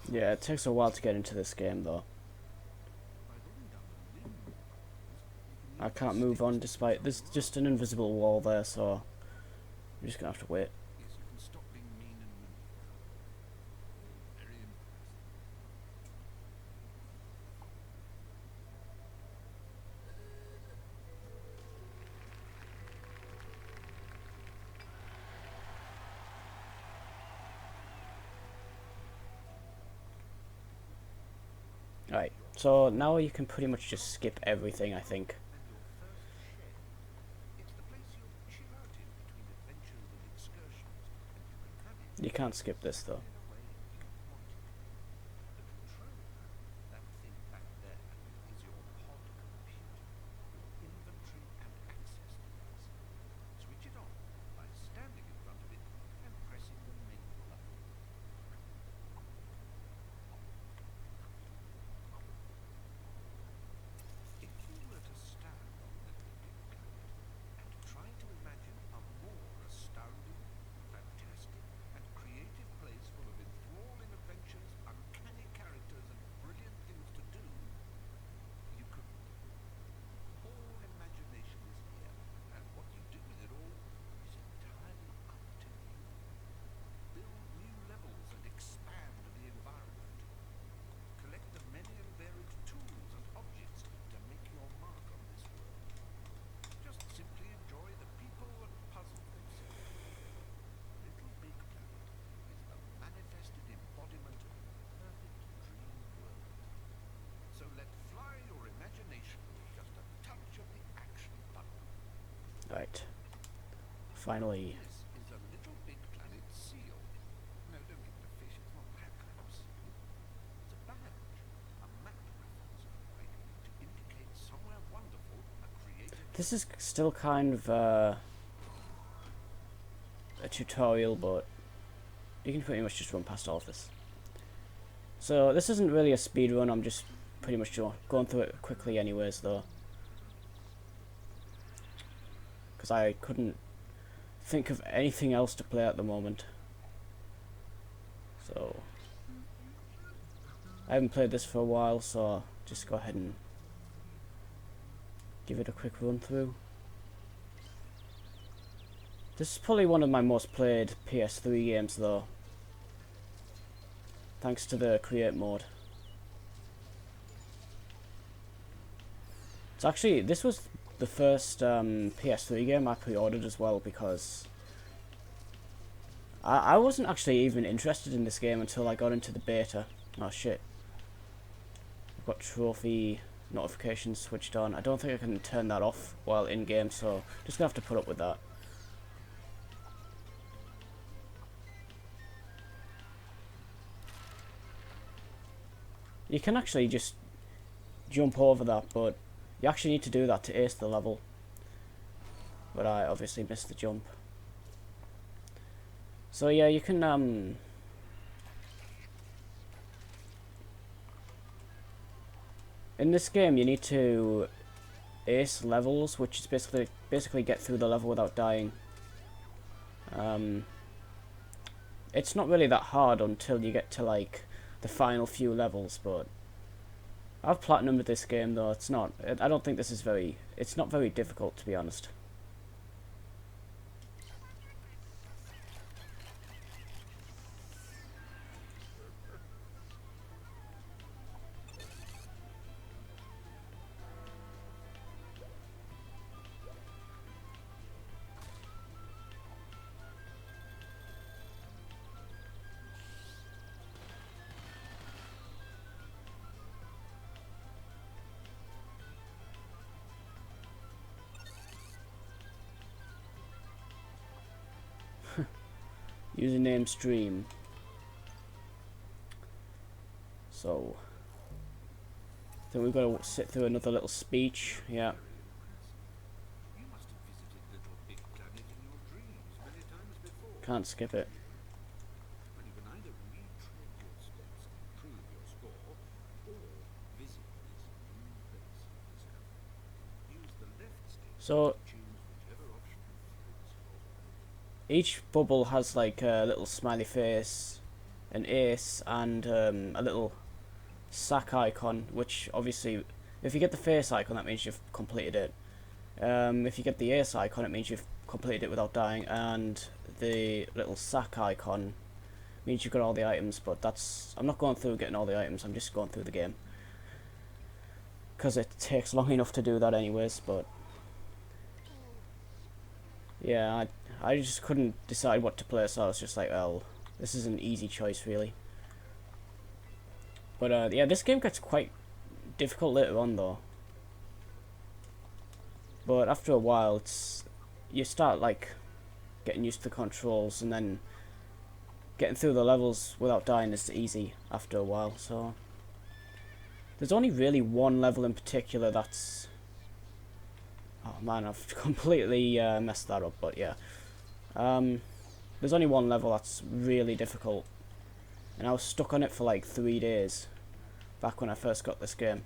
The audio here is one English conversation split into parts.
Yeah, it takes a while to get into this game though. I can't move on despite there's just an invisible wall there, so I'm just gonna have to wait. Alright, so now you can pretty much just skip everything, I think. You can't skip this though. Right. Finally. This is still kind of a tutorial, but you can pretty much just run past all of this. So this isn't really a speed run, I'm just pretty much going through it quickly anyways though. Because I couldn't think of anything else to play at the moment. So I haven't played this for a while, so I'll just go ahead and give it a quick run through. This is probably one of my most played PS3 games though, thanks to the create mode. It's actually, this was the first PS3 game I pre-ordered as well, because I wasn't actually even interested in this game until I got into the beta. Oh shit. I've got trophy notifications switched on. I don't think I can turn that off while in game, so just gonna have to put up with that. You can actually just jump over that, but you actually need to do that to ace the level. But I obviously missed the jump. So yeah, you can in this game you need to ace levels, which is basically get through the level without dying. It's not really that hard until you get to like the final few levels, but I've platinumed this game though. It's not. I don't think this is very. It's not very difficult, to be honest. Username stream. So I think we've got to sit through another little speech. Yeah. Can't skip it. So each bubble has like a little smiley face an ace and a little sack icon, which obviously, if you get the face icon, that means you've completed it. If you get the ace icon, it means you've completed it without dying, and the little sack icon means you've got all the items, but I'm not going through getting all the items, I'm just going through the game. Because it takes long enough to do that anyways, but yeah, I just couldn't decide what to play, so I was just like, well, this is an easy choice really. But yeah, this game gets quite difficult later on though. But after a while, you start like getting used to the controls, and then getting through the levels without dying is easy after a while. So there's only really one level in particular that's... Oh man, I've completely messed that up, but yeah. There's only one level that's really difficult, and I was stuck on it for like 3 days back when I first got this game.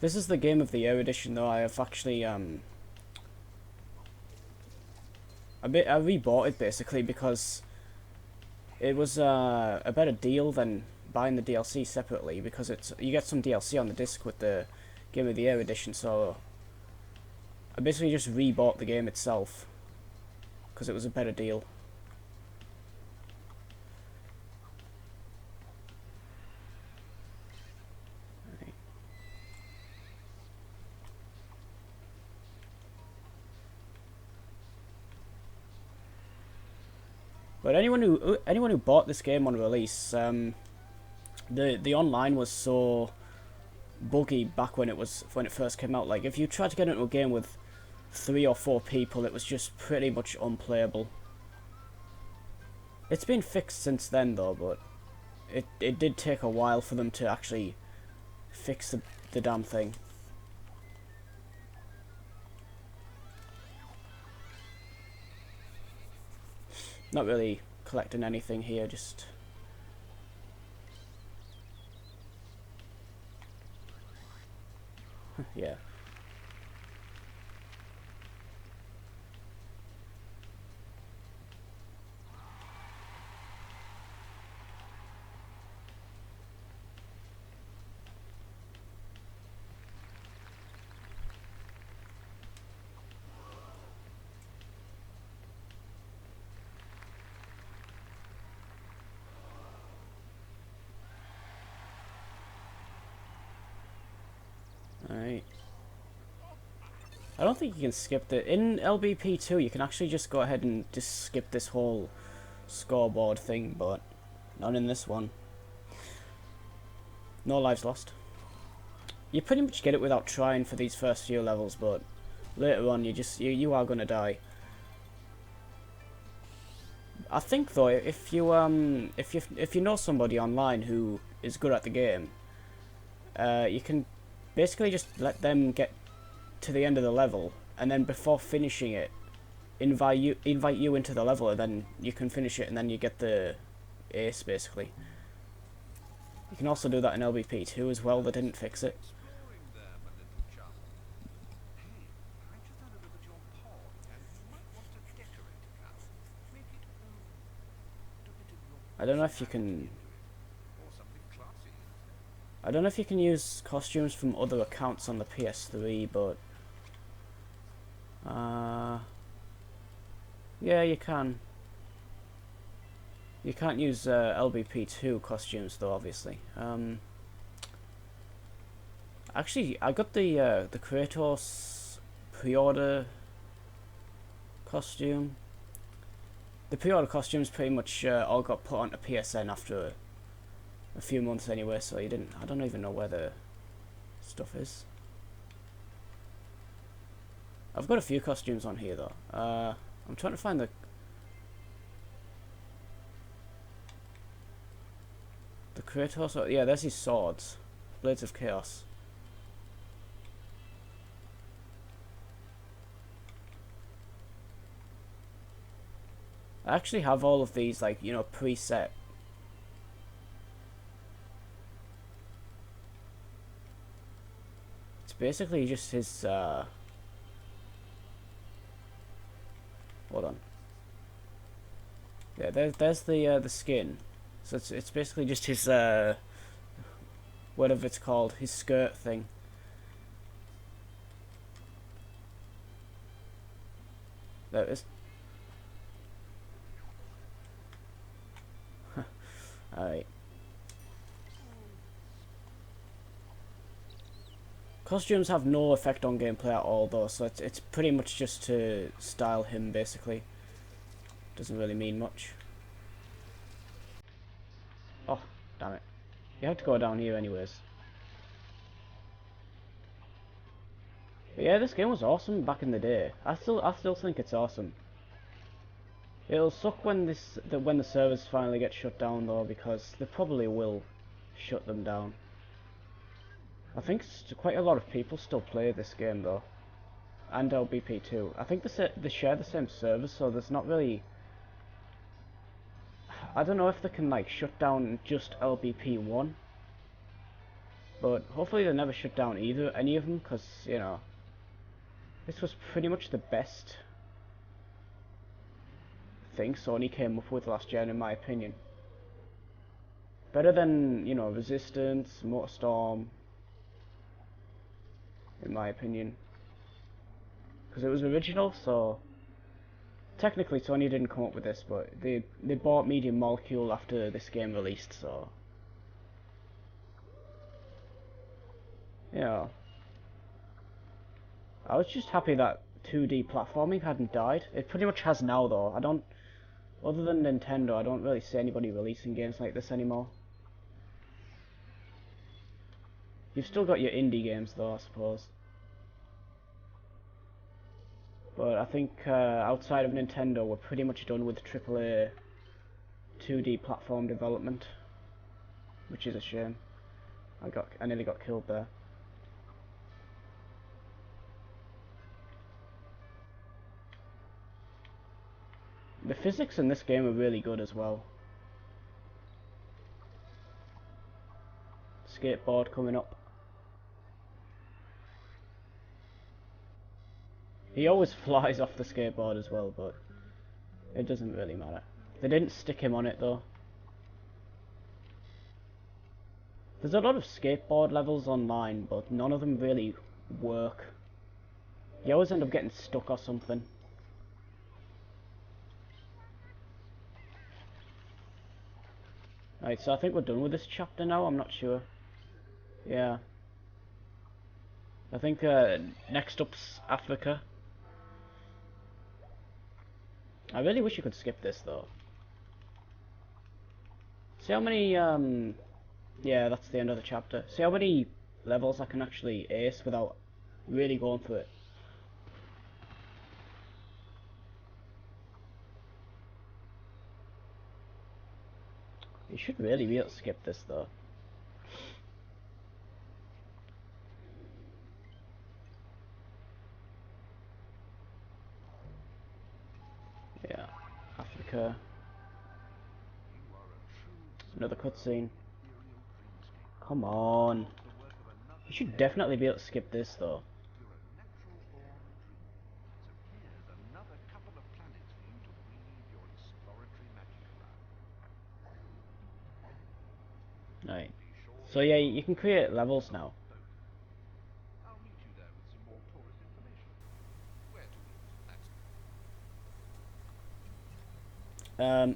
This is the Game of the Year edition though. I have actually I rebought it basically because it was a better deal than buying the DLC separately, because you get some DLC on the disc with the Game of the Year edition, so I basically just rebought the game itself because it was a better deal. But anyone who bought this game on release, the online was so buggy back when it first came out. Like if you tried to get into a game with 3 or 4 people, it was just pretty much unplayable. It's been fixed since then though, but it did take a while for them to actually fix the damn thing. Not really collecting anything here, just... yeah. Alright. I don't think you can skip the... In LBP2, you can actually just go ahead and just skip this whole scoreboard thing, but not in this one. No lives lost. You pretty much get it without trying for these first few levels, but later on you are gonna die. I think though, if you know somebody online who is good at the game, you can basically just let them get to the end of the level, and then before finishing it, invite you into the level, and then you can finish it, and then you get the ace basically. You can also do that in LBP2 as well. They didn't fix it. I don't know if you can... I don't know if you can use costumes from other accounts on the PS3, but... yeah, you can. You can't use LBP2 costumes, though, obviously. Actually, I got the Kratos pre-order costume. The pre-order costumes pretty much all got put onto PSN after a few months anyway, so you didn't... I don't even know where the stuff is. I've got a few costumes on here though. I'm trying to find the Kratos. Oh, yeah, there's his swords, Blades of Chaos. I actually have all of these, like, you know, preset. It's basically just his hold on. Yeah, there's the skin. So it's basically just his whatever it's called, his skirt thing. There it is. Alright. Costumes have no effect on gameplay at all though, so it's pretty much just to style him basically. Doesn't really mean much. Oh, damn it. You have to go down here anyways. But yeah, this game was awesome back in the day. I still think it's awesome. It'll suck when when the servers finally get shut down though, because they probably will shut them down. I think quite a lot of people still play this game though, and LBP too. I think they share the same servers, so there's not really. I don't know if they can like shut down just LBP 1, but hopefully they never shut down any of them, because you know this was pretty much the best thing Sony came up with last gen in my opinion. Better than, you know, Resistance, MotorStorm, in my opinion. Because it was original, so technically Sony didn't come up with this, but they bought Media Molecule after this game released, so yeah. I was just happy that 2D platforming hadn't died. It pretty much has now though. Other than Nintendo, I don't really see anybody releasing games like this anymore. You've still got your indie games though, I suppose. But I think outside of Nintendo, we're pretty much done with AAA 2D platform development, which is a shame. I nearly got killed there. The physics in this game are really good as well. Skateboard coming up. He always flies off the skateboard as well, but it doesn't really matter. They didn't stick him on it though. There's a lot of skateboard levels online, but none of them really work. You always end up getting stuck or something. Right, so I think we're done with this chapter now, I'm not sure. Yeah. I think next up's Africa. I really wish you could skip this though. See how many, yeah, that's the end of the chapter. See how many levels I can actually ace without really going for it. You should really be able to skip this though. Yeah, Africa. Another cutscene. Come on. You should definitely be able to skip this though. Right. So yeah, you can create levels now.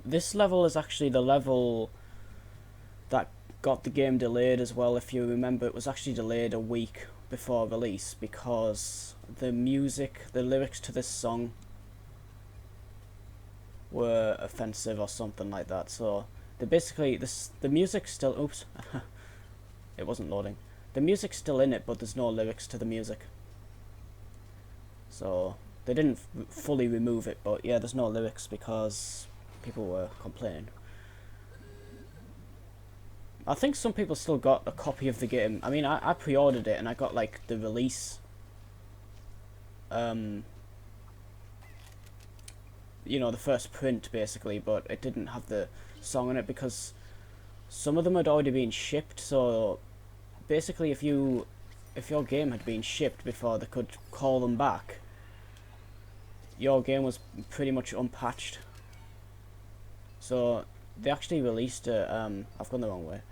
This level is actually the level that got the game delayed as well. If you remember, it was actually delayed a week before release because the lyrics to this song were offensive or something like that. So they basically the music's still oops, it wasn't loading. The music's still in it, but there's no lyrics to the music. So they didn't fully remove it, but yeah, there's no lyrics because people were complaining. I think some people still got a copy of the game. I mean, I pre-ordered it and I got like the release. You know, the first print basically, but it didn't have the song in it because some of them had already been shipped. So basically, if your game had been shipped before they could call them back, your game was pretty much unpatched. So they actually released a I've gone the wrong way.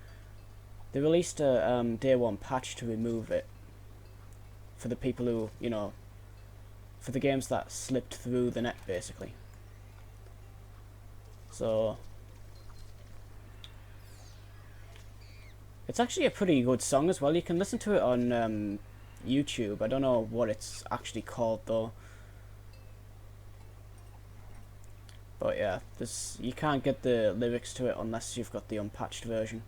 They released a day one patch to remove it for the people who, you know, for the games that slipped through the net basically. So it's actually a pretty good song as well. You can listen to it on YouTube. I don't know what it's actually called though. But yeah, you can't get the lyrics to it unless you've got the unpatched version.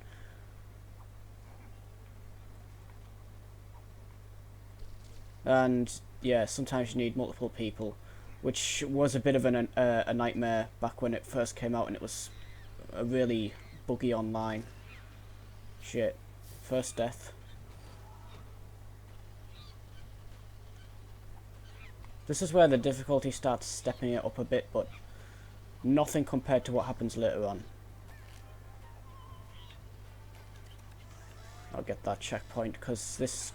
And yeah, sometimes you need multiple people, which was a bit of a nightmare back when it first came out and it was a really buggy online. Shit. First death. This is where the difficulty starts stepping it up a bit, but nothing compared to what happens later on. I'll get that checkpoint because this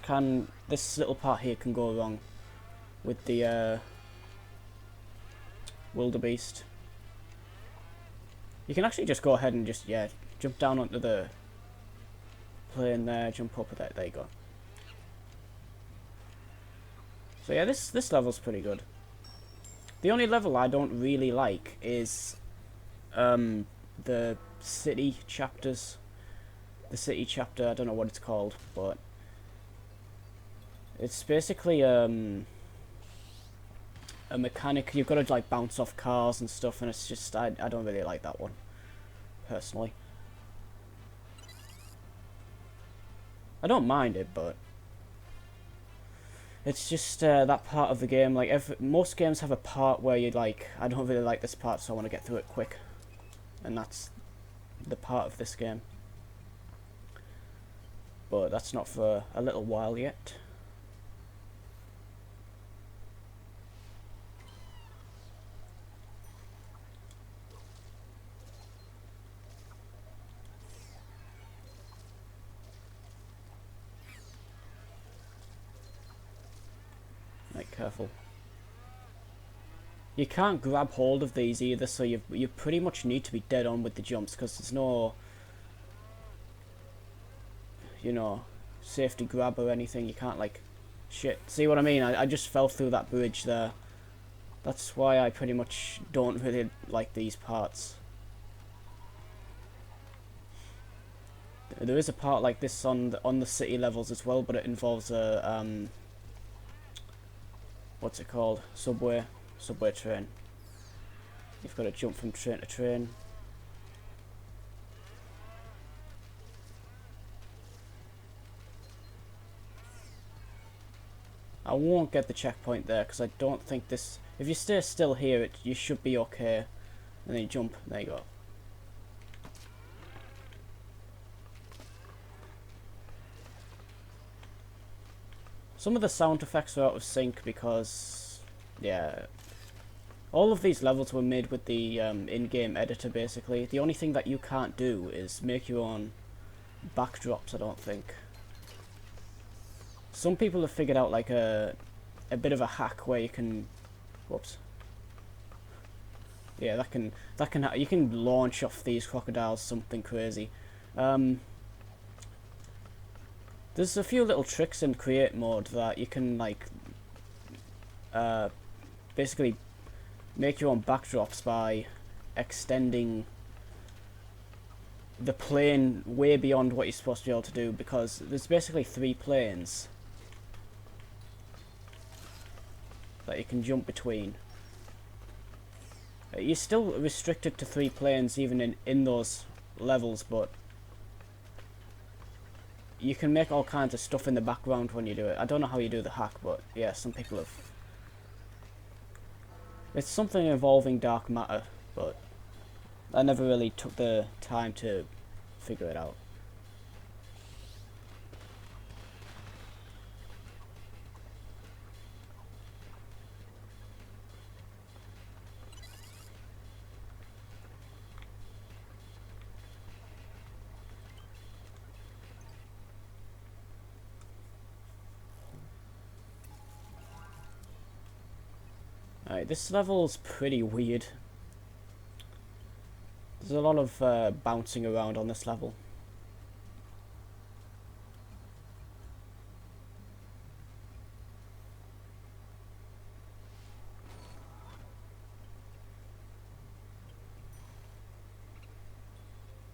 little part here can go wrong with the wildebeest. You can actually just go ahead and just jump down onto the plane there, jump up with that. There you go. So yeah, this level's pretty good. The only level I don't really like is the city chapters. The city chapter, I don't know what it's called, but it's basically a mechanic. You've got to like bounce off cars and stuff, and it's just I don't really like that one personally. I don't mind it, but it's just that part of the game. Like most games have a part where you like, I don't really like this part, so I want to get through it quick, and that's the part of this game. But that's not for a little while yet. Right, careful. You can't grab hold of these either, so you pretty much need to be dead on with the jumps because there's no, you know, safety grab or anything. You can't like, shit. See what I mean? I just fell through that bridge there. That's why I pretty much don't really like these parts. There is a part like this on the city levels as well, but it involves a what's it called? Subway train. You've got to jump from train to train. I won't get the checkpoint there because I don't think this. If you stay still here, you should be okay. And then you jump. There you go. Some of the sound effects are out of sync because, yeah, all of these levels were made with the in-game editor basically. The only thing that you can't do is make your own backdrops, I don't think. Some people have figured out like a bit of a hack where you can, whoops. Yeah, you can launch off these crocodiles something crazy. There's a few little tricks in create mode that you can like basically make your own backdrops by extending the plane way beyond what you're supposed to be able to do, because there's basically 3 planes that you can jump between. You're still restricted to 3 planes even in those levels, but you can make all kinds of stuff in the background when you do it. I don't know how you do the hack, but yeah, some people have. It's something involving dark matter, but I never really took the time to figure it out. Alright, this level's pretty weird. There's a lot of bouncing around on this level.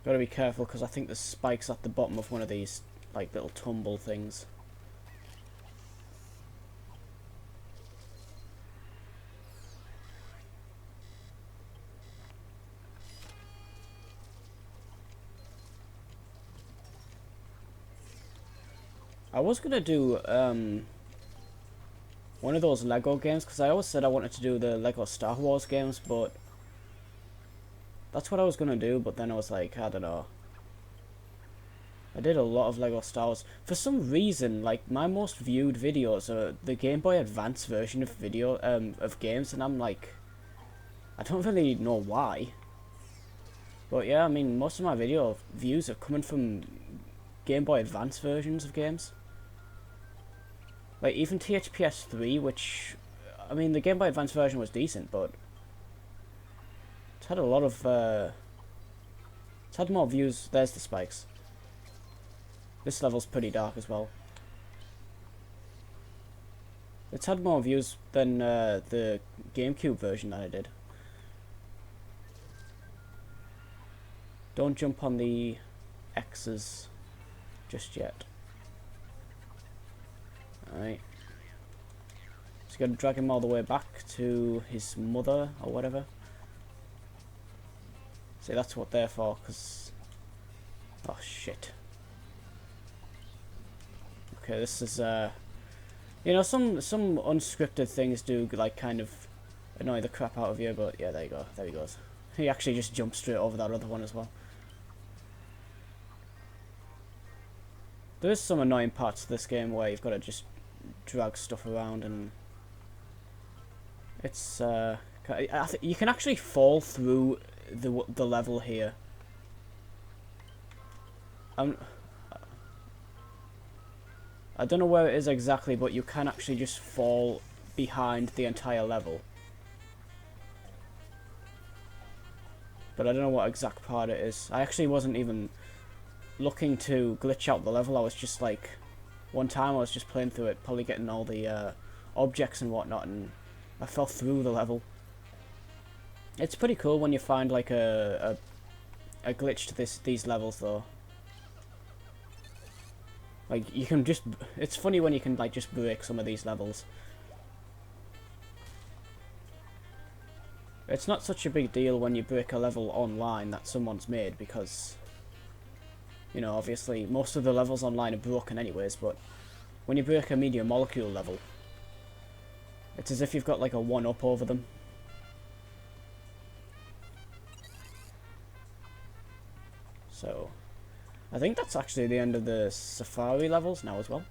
Gotta be careful because I think there's spikes at the bottom of one of these, like, little tumble things. I was gonna do one of those Lego games because I always said I wanted to do the Lego Star Wars games, but that's what I was gonna do, but then I was like, I don't know. I did a lot of Lego Star Wars. For some reason, like, my most viewed videos are the Game Boy Advance version of of games, and I'm like, I don't really know why. But yeah, I mean, most of my video views are coming from Game Boy Advance versions of games. Like, even PS3, which, I mean, the Game Boy Advance version was decent, but it's had a lot of, it's had more views. There's the spikes. This level's pretty dark as well. It's had more views than the GameCube version that I did. Don't jump on the X's just yet. Alright. Just gotta drag him all the way back to his mother or whatever. See, that's what they're for, because... Oh, shit. Okay, this is, you know, some unscripted things do, like, kind of annoy the crap out of you, but yeah, there you go. There he goes. He actually just jumped straight over that other one as well. There is some annoying parts to this game where you've got to just drag stuff around, and it's you can actually fall through the level here. I don't know where it is exactly, but you can actually just fall behind the entire level. But I don't know what exact part it is. I actually wasn't even looking to glitch out the level. I was just like, one time I was just playing through it, probably getting all the objects and whatnot, and I fell through the level. It's pretty cool when you find like a glitch to these levels though. Like, you can just, it's funny when you can like just break some of these levels. It's not such a big deal when you break a level online that someone's made, because, you know, obviously most of the levels online are broken anyways, but when you break a Media Molecule level, it's as if you've got like a one-up over them. So, I think that's actually the end of the Safari levels now as well.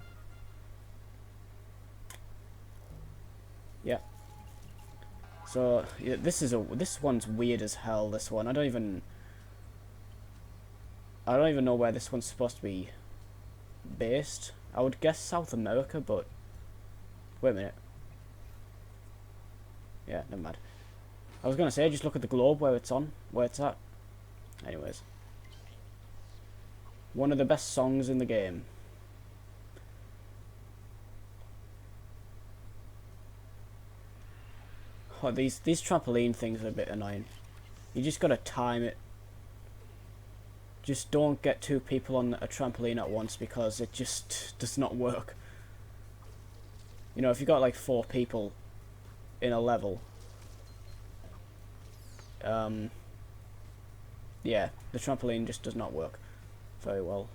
Yeah. So, yeah, this one's weird as hell, this one. I don't even know where this one's supposed to be based. I would guess South America, but wait a minute. Yeah, never mind. I was gonna say, just look at the globe where it's at. Anyways. One of the best songs in the game. Oh, these trampoline things are a bit annoying. You just gotta time it. Just don't get two people on a trampoline at once, because it just does not work. You know, if you got like 4 people in a level, yeah, the trampoline just does not work very well.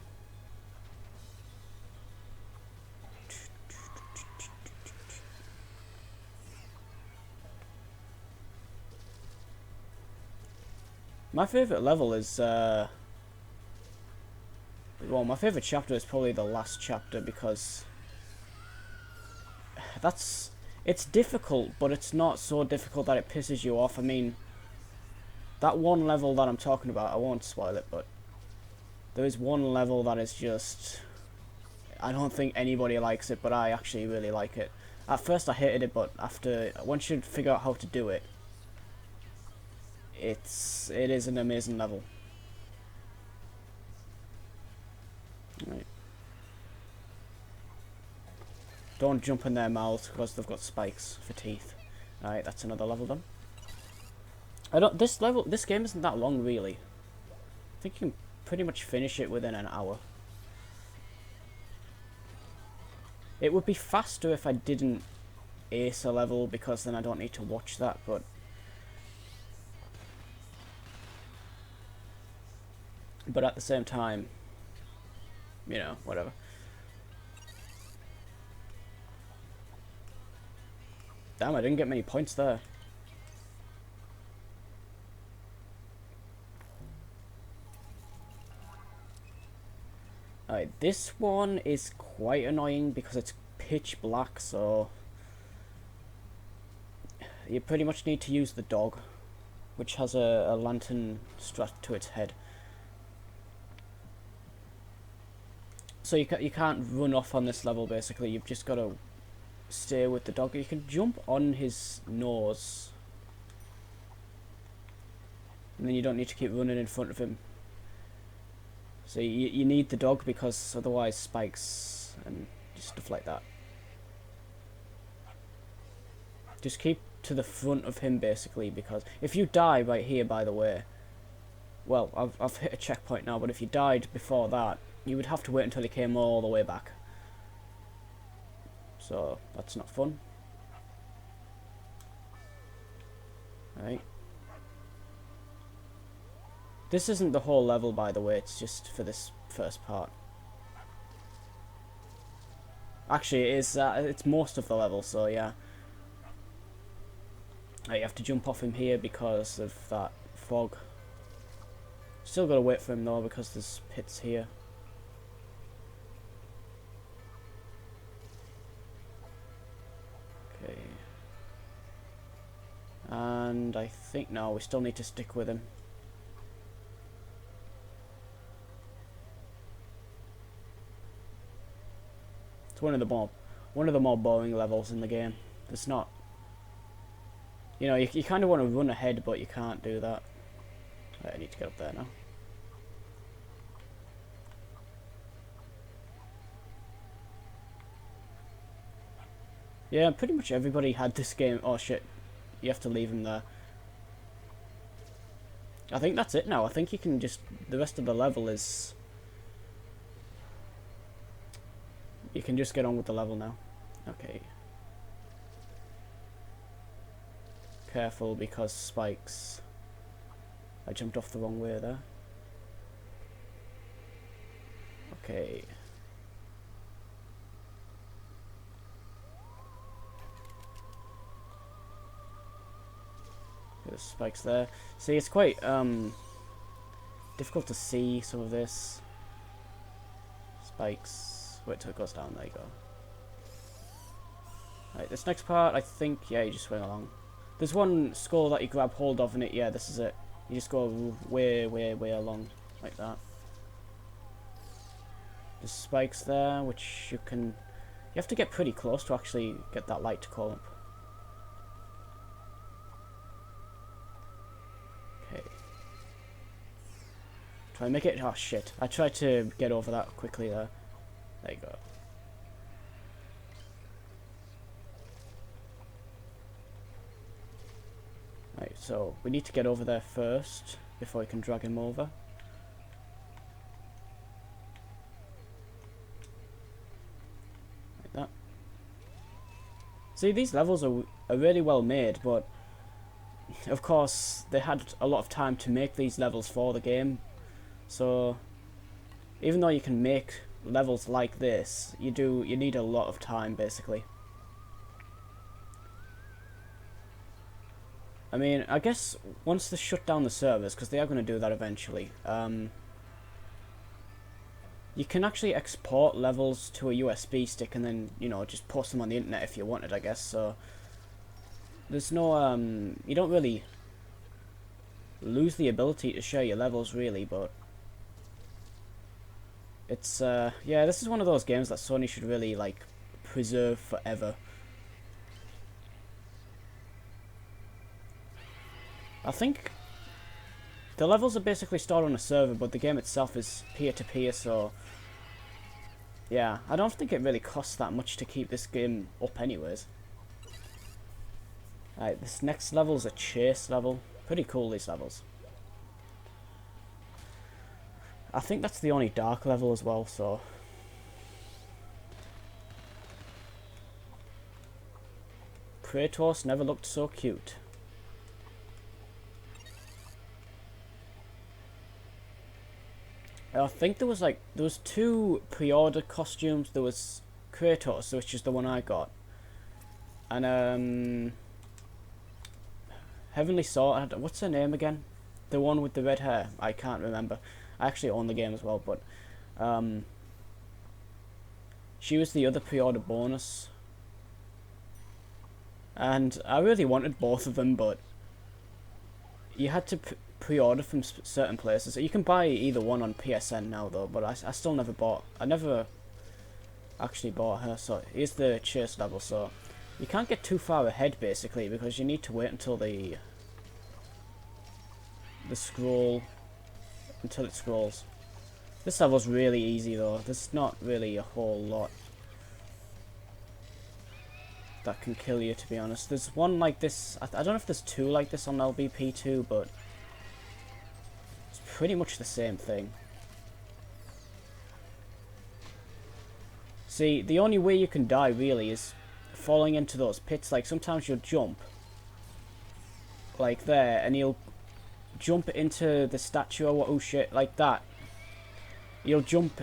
My favourite level is, well, my favourite chapter is probably the last chapter, because it's difficult, but it's not so difficult that it pisses you off. I mean, that one level that I'm talking about, I won't spoil it, but there is one level that is just, I don't think anybody likes it, but I actually really like it. At first I hated it, but once you figure out how to do it, it is an amazing level. Right. Don't jump in their mouths because they've got spikes for teeth. Alright, that's another level done. This game isn't that long really. I think you can pretty much finish it within an hour. It would be faster if I didn't ace a level because then I don't need to watch that, but at the same time, you know, whatever. Damn, I didn't get many points there. Alright, this one is quite annoying because it's pitch black, so you pretty much need to use the dog, which has a lantern strapped to its head. So you can't run off on this level, basically. You've just got to stay with the dog. You can jump on his nose, and then you don't need to keep running in front of him. So you need the dog because otherwise spikes and stuff like that. Just keep to the front of him basically, because if you die right here, by the way, well, I've hit a checkpoint now, but if you died before that, you would have to wait until he came all the way back. So that's not fun. Right. This isn't the whole level, by the way, it's just for this first part. Actually, it is, it's most of the level, so yeah. Right, you have to jump off him here because of that fog. Still gotta wait for him though, because there's pits here. Okay. And I think no, we still need to stick with him. It's one of the more boring levels in the game. It's not, you know, you kind of want to run ahead, but you can't do that. Right, I need to get up there now. Yeah, pretty much everybody had this game. Oh shit, you have to leave him there. I think that's it now. I think you can just, the rest of the level is, you can just get on with the level now. Okay. Careful because spikes. I jumped off the wrong way there. Okay. There's spikes there. See, it's quite difficult to see some of this. Spikes. Wait till it goes down, there you go. Right, this next part, I think, yeah, you just swing along. There's one skull that you grab hold of in it, yeah, this is it. You just go way, way, way along, like that. There's spikes there, which you can... You have to get pretty close to actually get that light to come up. Okay. Try and make it... Oh, shit. I tried to get over that quickly there. There you go. Right, so we need to get over there first before we can drag him over. Like that. See, these levels are really well made, but of course they had a lot of time to make these levels for the game. So even though you can make levels like this, you need a lot of time basically. I mean, I guess once they shut down the servers, because they are going to do that eventually, you can actually export levels to a USB stick and then, you know, just post them on the internet if you wanted, I guess. So there's no, you don't really lose the ability to share your levels really, but it's, yeah, this is one of those games that Sony should really, like, preserve forever. I think the levels are basically stored on a server, but the game itself is peer-to-peer, so yeah, I don't think it really costs that much to keep this game up anyways. Alright, this next level is a chase level. Pretty cool, these levels. I think that's the only dark level as well, so... Kratos never looked so cute. I think there was two pre-order costumes. There was Kratos, which is the one I got, and Heavenly Sword. What's her name again? The one with the red hair. I can't remember. I actually own the game as well, but she was the other pre-order bonus, and I really wanted both of them, but you had to pre-order from certain places. You can buy either one on PSN now though, but I still never bought. I never actually bought her. So here's the chase level. So you can't get too far ahead basically because you need to wait until the scroll until it scrolls. This level's really easy though. There's not really a whole lot that can kill you, to be honest. There's one like this. I don't know if there's two like this on LBP2, but it's pretty much the same thing. See, the only way you can die really is falling into those pits. Like sometimes you'll jump like there and you'll jump into the statue or oh shit, like that. He'll jump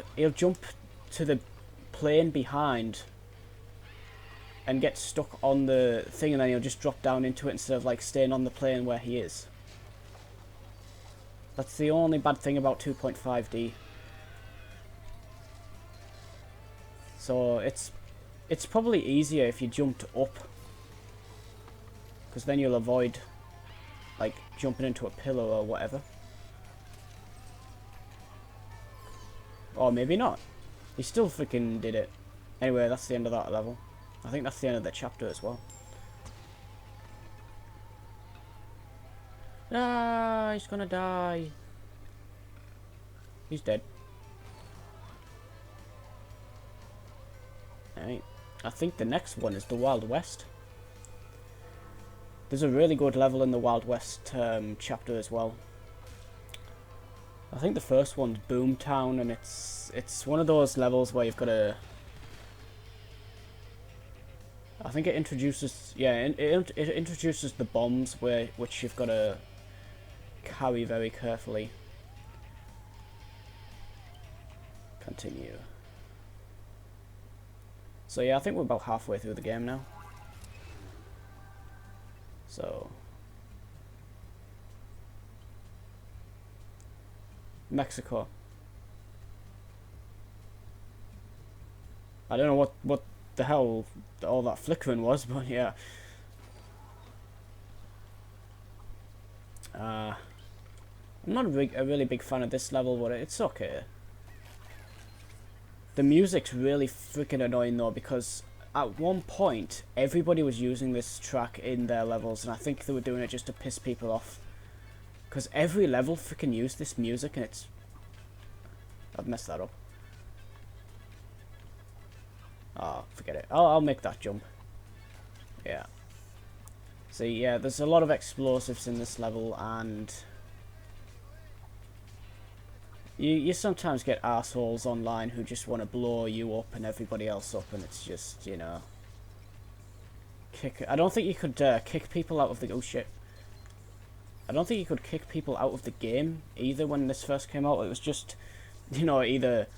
to the plane behind and get stuck on the thing, and then he'll just drop down into it instead of like staying on the plane where he is. That's the only bad thing about 2.5D. So it's probably easier if you jumped up, because then you'll avoid like jumping into a pillar or whatever. Or maybe not. He still freaking did it. Anyway, that's the end of that level. I think that's the end of the chapter as well. Ah, he's gonna die. He's dead. Alright. I think the next one is the Wild West. There's a really good level in the Wild West chapter as well. I think the first one's Boomtown, and it's one of those levels where you've got to... I think it introduces... yeah, it introduces the bombs, which you've got to carry very carefully. Continue. So yeah, I think we're about halfway through the game now. So... Mexico. I don't know what the hell all that flickering was, but yeah. I'm not a really big fan of this level, but it's okay. The music's really freaking annoying though, because at one point everybody was using this track in their levels, and I think they were doing it just to piss people off. Because every level freaking used this music, and it's... I've messed that up. Oh, forget it. I'll make that jump. Yeah. See, yeah, there's a lot of explosives in this level, and... You sometimes get assholes online who just want to blow you up and everybody else up, and it's just, you know... I don't think you could kick people out of the... Oh, shit. I don't think you could kick people out of the game either when this first came out. It was just, you know, either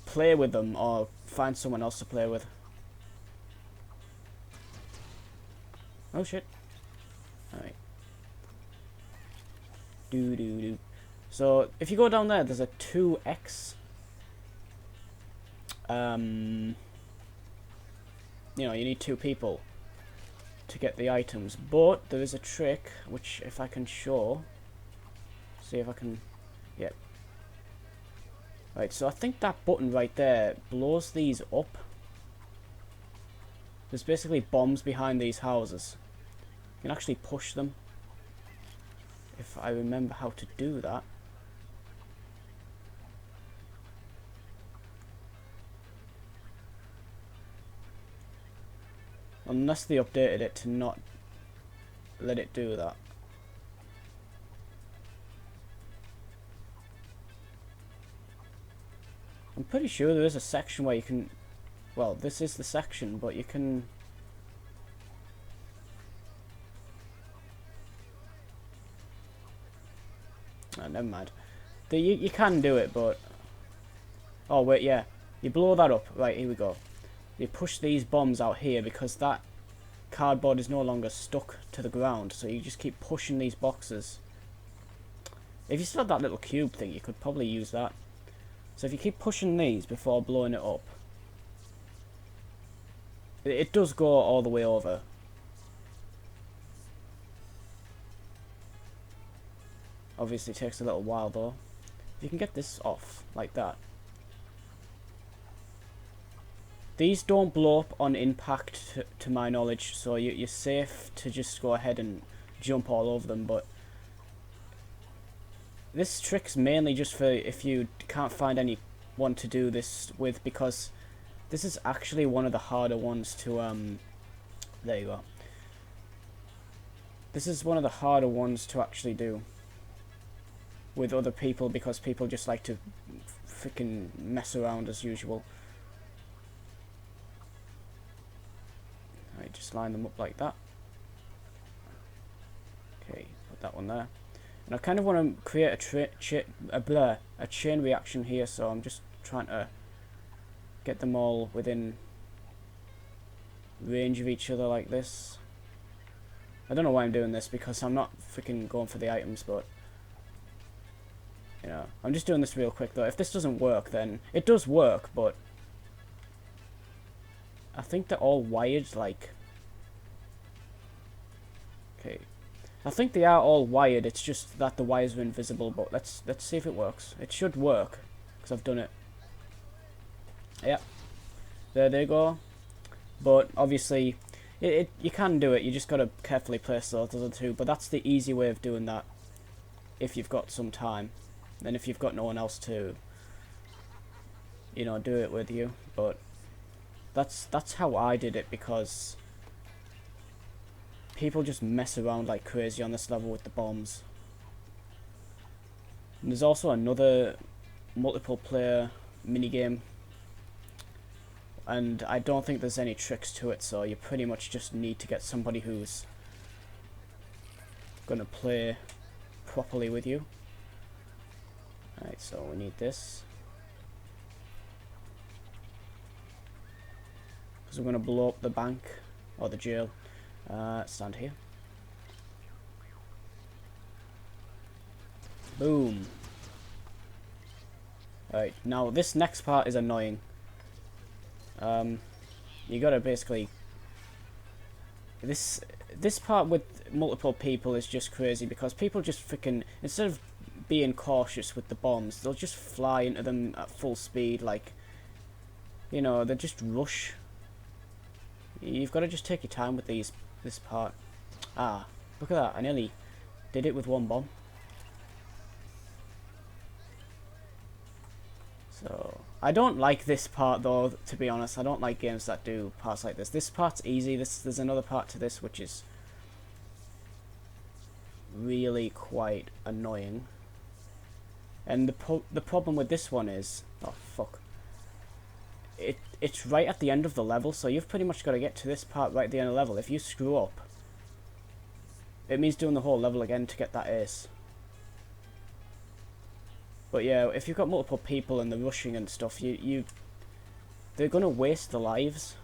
play with them or find someone else to play with. Oh shit. Alright. Do. So, if you go down there, there's a 2x. You know, you need 2 people to get the items, but there is a trick which, if I can show, see if I can, yep. Right, so I think that button right there blows these up. There's basically bombs behind these houses. You can actually push them if I remember how to do that. Unless they updated it to not let it do that. I'm pretty sure there is a section where you can... Well, this is the section, but you can... Oh, never mind. You can do it, but... Oh, wait, yeah. You blow that up. Right, here we go. You push these bombs out here because that cardboard is no longer stuck to the ground. So you just keep pushing these boxes. If you still had that little cube thing, you could probably use that. So if you keep pushing these before blowing it up, it does go all the way over. Obviously it takes a little while though. If you can get this off, like that. These don't blow up on impact to my knowledge, so you're safe to just go ahead and jump all over them, but this trick's mainly just for if you can't find anyone to do this with, because this is actually one of the harder ones to, there you go. This is one of the harder ones to actually do with other people, because people just like to freaking mess around as usual. Alright, just line them up like that. Okay, put that one there. And I kind of want to create a chain reaction here, so I'm just trying to get them all within range of each other like this. I don't know why I'm doing this, because I'm not freaking going for the items, but you know, I'm just doing this real quick though. If this doesn't work, then it does work, but I think they're all wired like... Okay. I think they are all wired, it's just that the wires are invisible, but let's see if it works. It should work, because I've done it. Yep. There they go. But obviously, you can do it, you just gotta carefully place those other two, but that's the easy way of doing that, if you've got some time. And if you've got no one else to, you know, do it with you. But that's how I did it, because people just mess around like crazy on this level with the bombs. And there's also another multiple player minigame, and I don't think there's any tricks to it, so you pretty much just need to get somebody who's gonna play properly with you. Alright, so we need this, because we're going to blow up the bank, or the jail. Stand here. Boom. Alright, now this next part is annoying. You gotta basically... This part with multiple people is just crazy, because people just freaking... Instead of being cautious with the bombs, they'll just fly into them at full speed, like, you know, they just rush. You've got to just take your time with this part. Ah, look at that, I nearly did it with one bomb. So, I don't like this part though, to be honest. I don't like games that do parts like this. This part's easy. There's another part to this which is really quite annoying. And the problem with this one is, oh fuck, it's right at the end of the level, so you've pretty much got to get to this part right at the end of the level. If you screw up, it means doing the whole level again to get that ace. But yeah, if you've got multiple people and they're rushing and stuff, they're gonna waste their lives.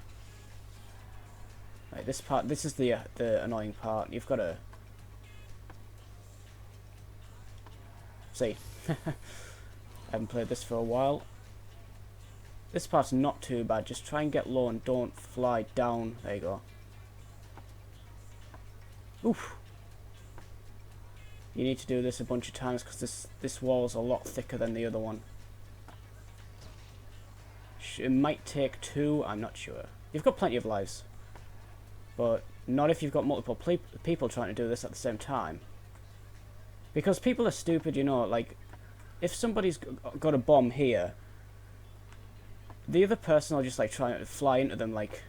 Right, this part, this is the annoying part. You've got to see. I haven't played this for a while. This part's not too bad. Just try and get low and don't fly down. There you go. Oof. You need to do this a bunch of times because this wall's a lot thicker than the other one. It might take 2, I'm not sure. You've got plenty of lives. But not if you've got multiple people trying to do this at the same time. Because people are stupid, you know, like, if somebody's got a bomb here, the other person will just, like, try to fly into them, like,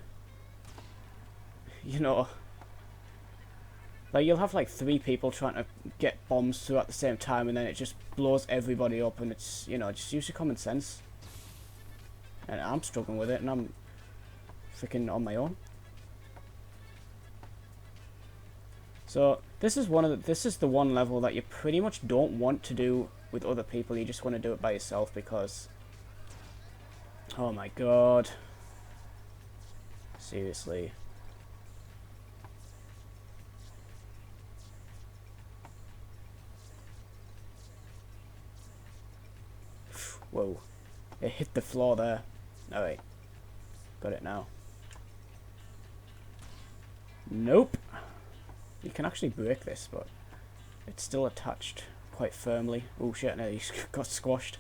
you know, like, you'll have, like, 3 people trying to get bombs through at the same time, and then it just blows everybody up, and it's, you know, just use your common sense. And I'm struggling with it, and I'm freaking on my own. So this is the one level that you pretty much don't want to do with other people. You just want to do it by yourself because, oh my god, seriously. Whoa, it hit the floor there. Alright, got it now. Nope. You can actually break this, but it's still attached quite firmly. Oh shit, no, he got squashed.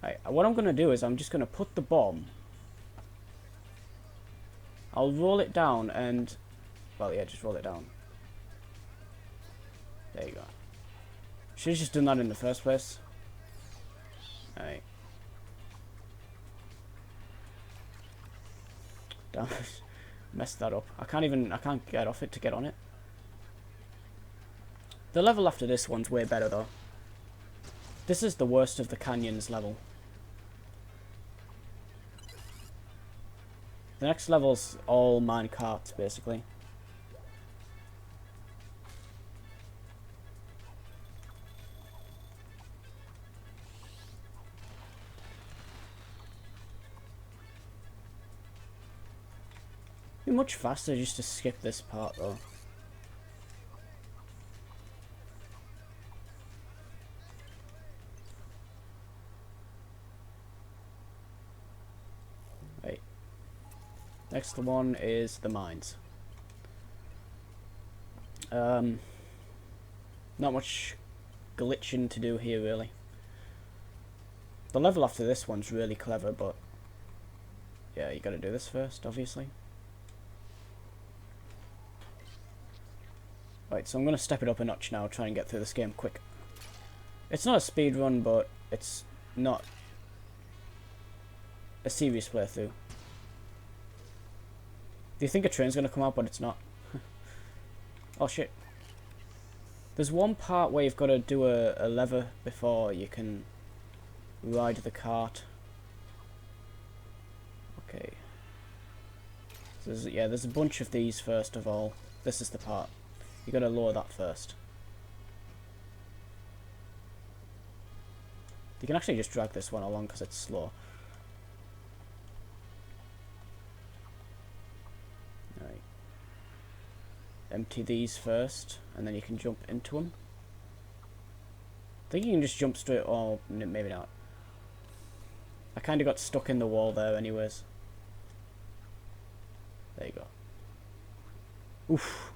Right, what I'm going to do is I'm just going to put the bomb. I'll roll it down and... Well, yeah, just roll it down. There you go. Should have just done that in the first place. Alright. Damn. Messed that up. I can't get off it to get on it. The level after this one's way better though. This is the worst of the canyons level. The next level's all minecarts basically. It'd be much faster just to skip this part though. Right. Next one is the mines. Not much glitching to do here really. The level after this one's really clever, but yeah, you gotta do this first, obviously. Right, so I'm going to step it up a notch now, try and get through this game quick. It's not a speed run, but it's not a serious playthrough. Do you think a train's going to come out, but it's not? Oh shit. There's one part where you've got to do a lever before you can ride the cart. Okay. So there's a bunch of these first of all. This is the part. You gotta lower that first. You can actually just drag this one along because it's slow. Right. Empty these first, and then you can jump into them. I think you can just jump straight, or maybe not. I kind of got stuck in the wall there anyways. There you go. Oof.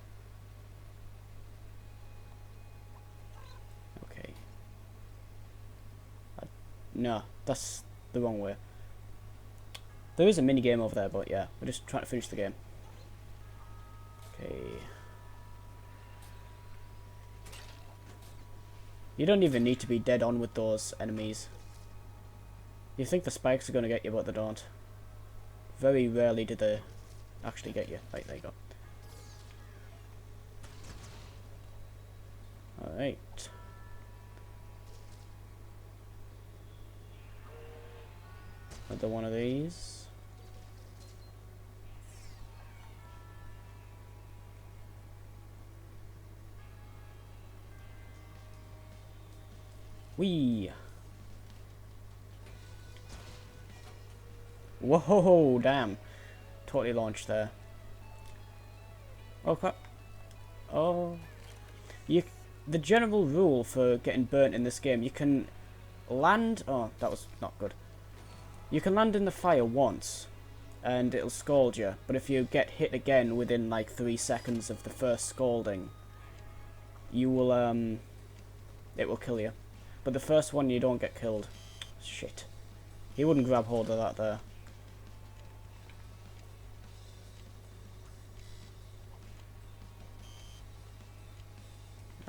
No, that's the wrong way. There is a mini game over there, but yeah, we're just trying to finish the game. Okay. You don't even need to be dead on with those enemies. You think the spikes are going to get you, but they don't. Very rarely do they actually get you. Right, there you go. Alright. Another one of these. Whee! Whoa, damn. Totally launched there. Oh crap. Oh. The general rule for getting burnt in this game, you can land... Oh, that was not good. You can land in the fire once, and it'll scald you. But if you get hit again within like 3 seconds of the first scalding, you will, it will kill you. But the first one you don't get killed. Shit. He wouldn't grab hold of that there.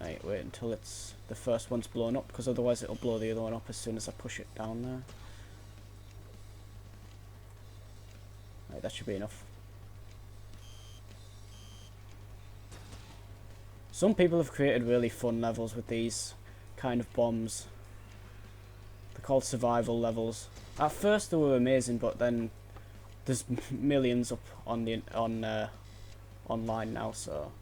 Right, wait until it's the first one's blown up, because otherwise it'll blow the other one up as soon as I push it down there. Right, that should be enough. Some people have created really fun levels with these kind of bombs. They're called survival levels. At first they were amazing, but then there's millions up on the online now, so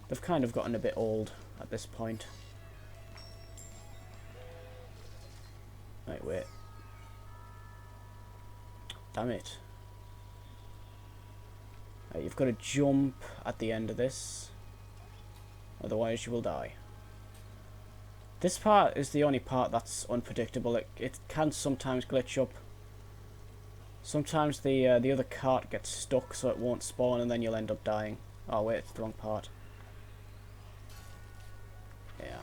they've kind of gotten a bit old at this point. Right, wait. Damn it. Right, you've got to jump at the end of this, otherwise you will die. This part is the only part that's unpredictable. It can sometimes glitch up. Sometimes the other cart gets stuck, so it won't spawn, and then you'll end up dying. Oh wait, it's the wrong part. Yeah.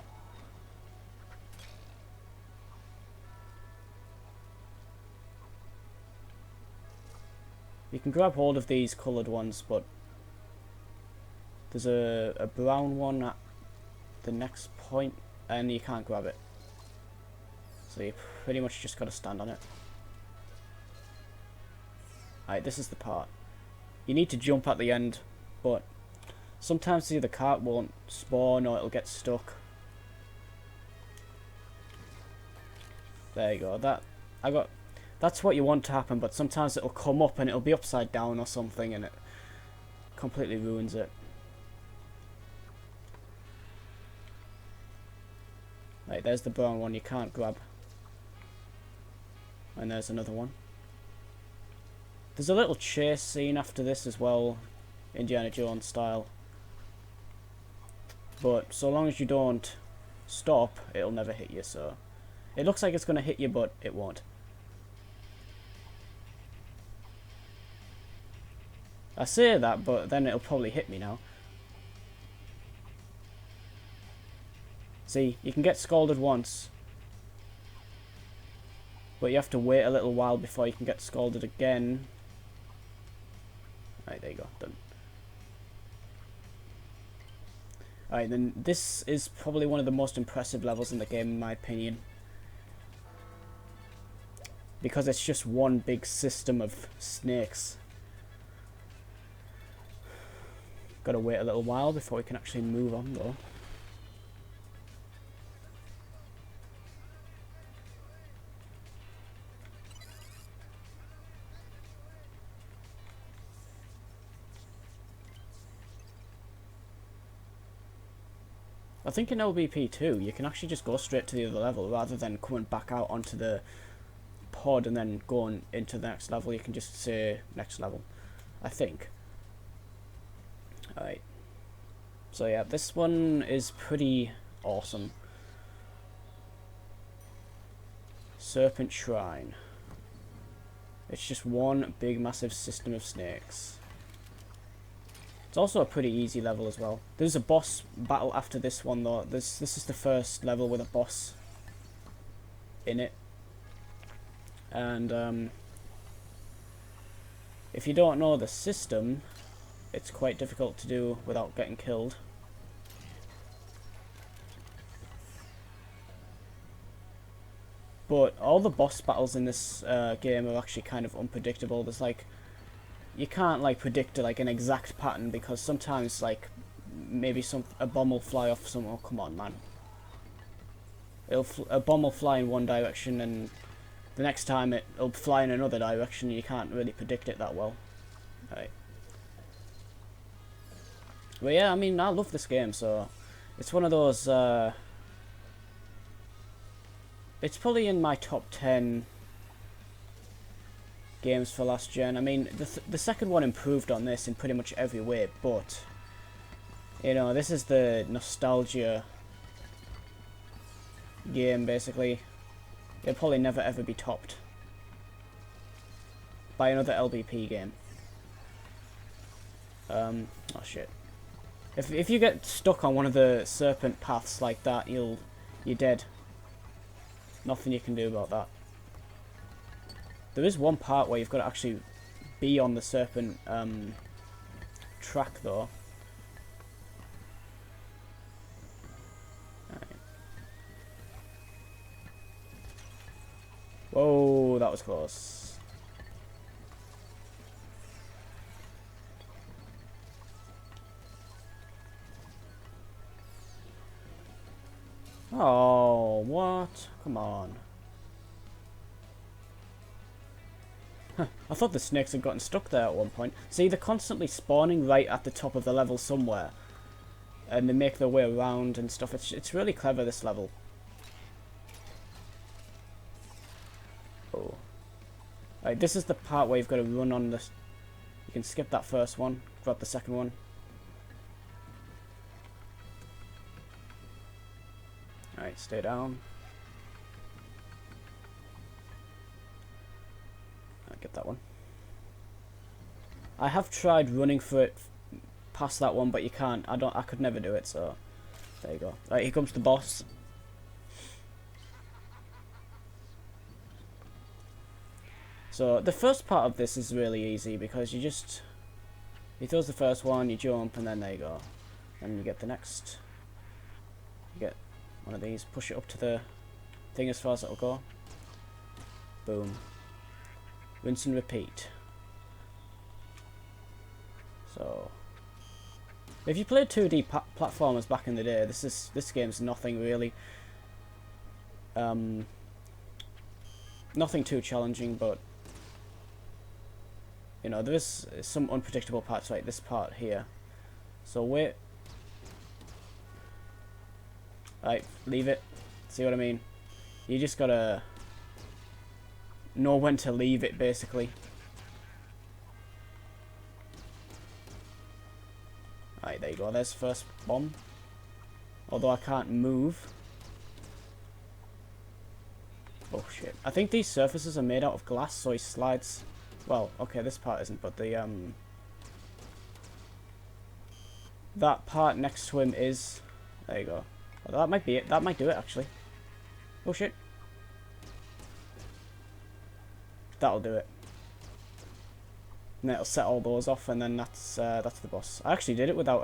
You can grab hold of these coloured ones, but there's a brown one at the next point, and you can't grab it. So you pretty much just got to stand on it. Alright, this is the part. You need to jump at the end, but sometimes the other cart won't spawn or it'll get stuck. There you go. That's what you want to happen, but sometimes it'll come up and it'll be upside down or something, and it completely ruins it. Right, there's the brown one you can't grab. And there's another one. There's a little chase scene after this as well, Indiana Jones style. But so long as you don't stop, it'll never hit you, so it looks like it's going to hit you, but it won't. I say that, but then it'll probably hit me now. See, you can get scalded once, but you have to wait a little while before you can get scalded again. Right, there you go, done. Alright, then this is probably one of the most impressive levels in the game, in my opinion. Because it's just one big system of snakes. Gotta wait a little while before we can actually move on, though. I think in LBP2 you can actually just go straight to the other level rather than coming back out onto the pod and then going into the next level. You can just say next level, I think. Alright, so yeah, this one is pretty awesome. Serpent Shrine. It's just one big massive system of snakes. It's also a pretty easy level as well. There's a boss battle after this one though. This is the first level with a boss in it. And if you don't know the system, it's quite difficult to do without getting killed. But all the boss battles in this game are actually kind of unpredictable. There's like, you can't like predict like an exact pattern, because sometimes like maybe a bomb will fly off somewhere. Oh, come on, man! A bomb will fly in one direction, and the next time it'll fly in another direction. You can't really predict it that well. Right. But yeah, I mean, I love this game, so it's one of those. It's probably in my top 10 games for last gen. I mean, the second one improved on this in pretty much every way, but you know, this is the nostalgia game basically. It'll probably never ever be topped by another LBP game. Oh shit. If you get stuck on one of the serpent paths like that, you're dead. Nothing you can do about that. There is one part where you've got to actually be on the serpent track though. Oh, that was close. Oh, what? Come on. Huh. I thought the snakes had gotten stuck there at one point. See, they're constantly spawning right at the top of the level somewhere. And they make their way around and stuff. It's really clever, this level. Oh. Right, this is the part where you've got to run on this. You can skip that first one, grab the second one. Alright, stay down. I'll get that one. I have tried running for it past that one, but you can't. I could never do it, so there you go. Right, here comes the boss. So the first part of this is really easy because he throws the first one, you jump, and then there you go. And you get the next. You get one of these, push it up to the thing as far as it'll go. Boom. Rinse and repeat. So, if you played 2D platformers back in the day, this game's nothing really. Nothing too challenging, but you know, there is some unpredictable parts like this part here. So wait. Right, leave it. See what I mean? You just gotta know when to leave it, basically. Right, there you go. There's the first bomb. Although I can't move. Oh shit. I think these surfaces are made out of glass, so he slides. Well, okay, this part isn't, but the that part next to him is. There you go. Oh, that might be it. That might do it, actually. Oh shit. That'll do it. And it'll set all those off, and then that's the boss. I actually did it without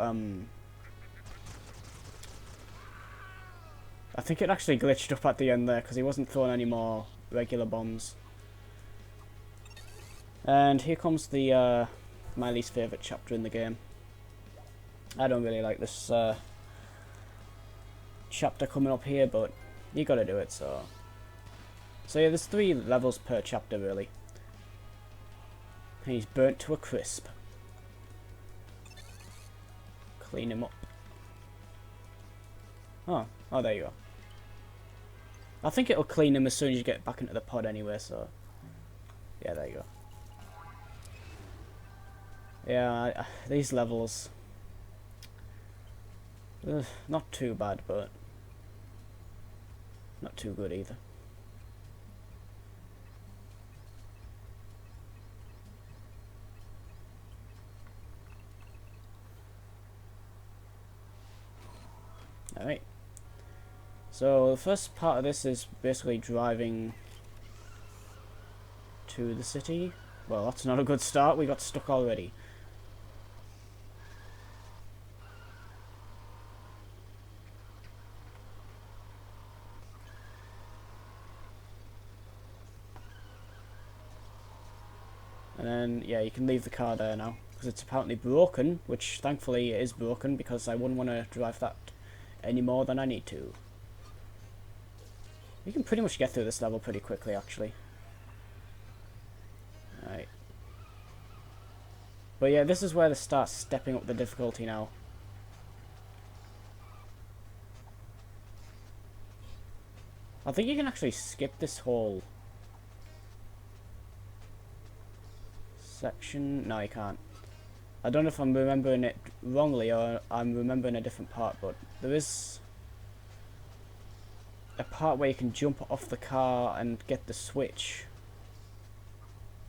I think it actually glitched up at the end there because he wasn't throwing any more regular bombs. And here comes the my least favourite chapter in the game. I don't really like this chapter coming up here, but you gotta do it, so yeah, there's 3 levels per chapter really. And he's burnt to a crisp. Clean him up. Oh, there you go. I think it'll clean him as soon as you get back into the pod anyway, so yeah, there you go. Yeah, these levels, not too bad, but not too good either. Alright. So the first part of this is basically driving to the city. Well, that's not a good start. We got stuck already. And then, yeah, you can leave the car there now, because it's apparently broken, which thankfully it is broken, because I wouldn't want to drive that any more than I need to. You can pretty much get through this level pretty quickly, actually. Alright. But yeah, this is where they start stepping up the difficulty now. I think you can actually skip this whole section. No, you can't. I don't know if I'm remembering it wrongly or I'm remembering a different part, but there is a part where you can jump off the car and get the switch.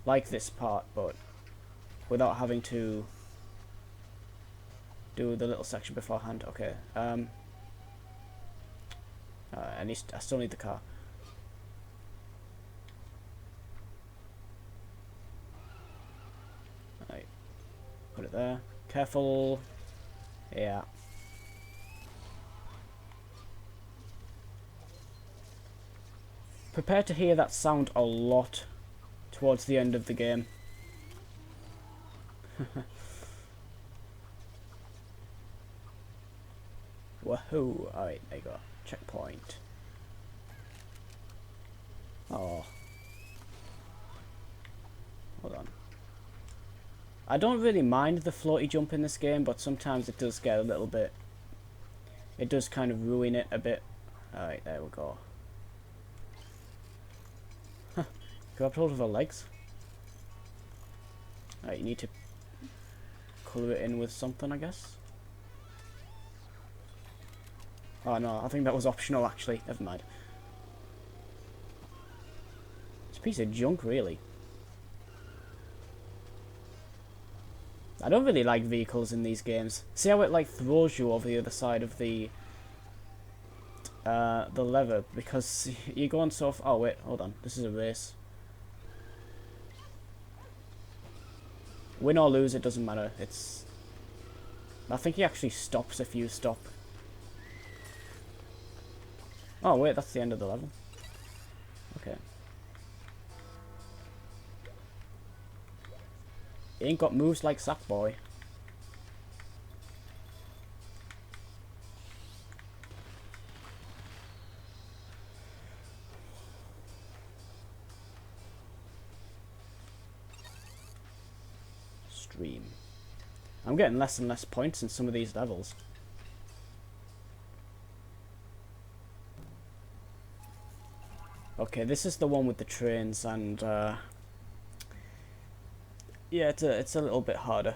Like this part, but without having to do the little section beforehand. Okay. I still need the car. Right. Put it there. Careful. Yeah. Prepare to hear that sound a lot towards the end of the game. Woohoo! Alright, there you go. Checkpoint. Oh. Hold on. I don't really mind the floaty jump in this game, but sometimes it does get a little bit... It does kind of ruin it a bit. Alright, there we go. Huh. Grabbed hold of her legs. Alright, you need to colour it in with something, I guess. Oh no, I think that was optional actually. Never mind. It's a piece of junk, really. I don't really like vehicles in these games. See how it like throws you over the other side of the lever, because you're going so far. Oh wait, hold on. This is a race. Win or lose, it doesn't matter. It's... I think he actually stops if you stop. Oh wait, that's the end of the level. Okay. He ain't got moves like Sackboy. Stream. I'm getting less and less points in some of these levels. Okay, this is the one with the trains, and yeah, it's a little bit harder.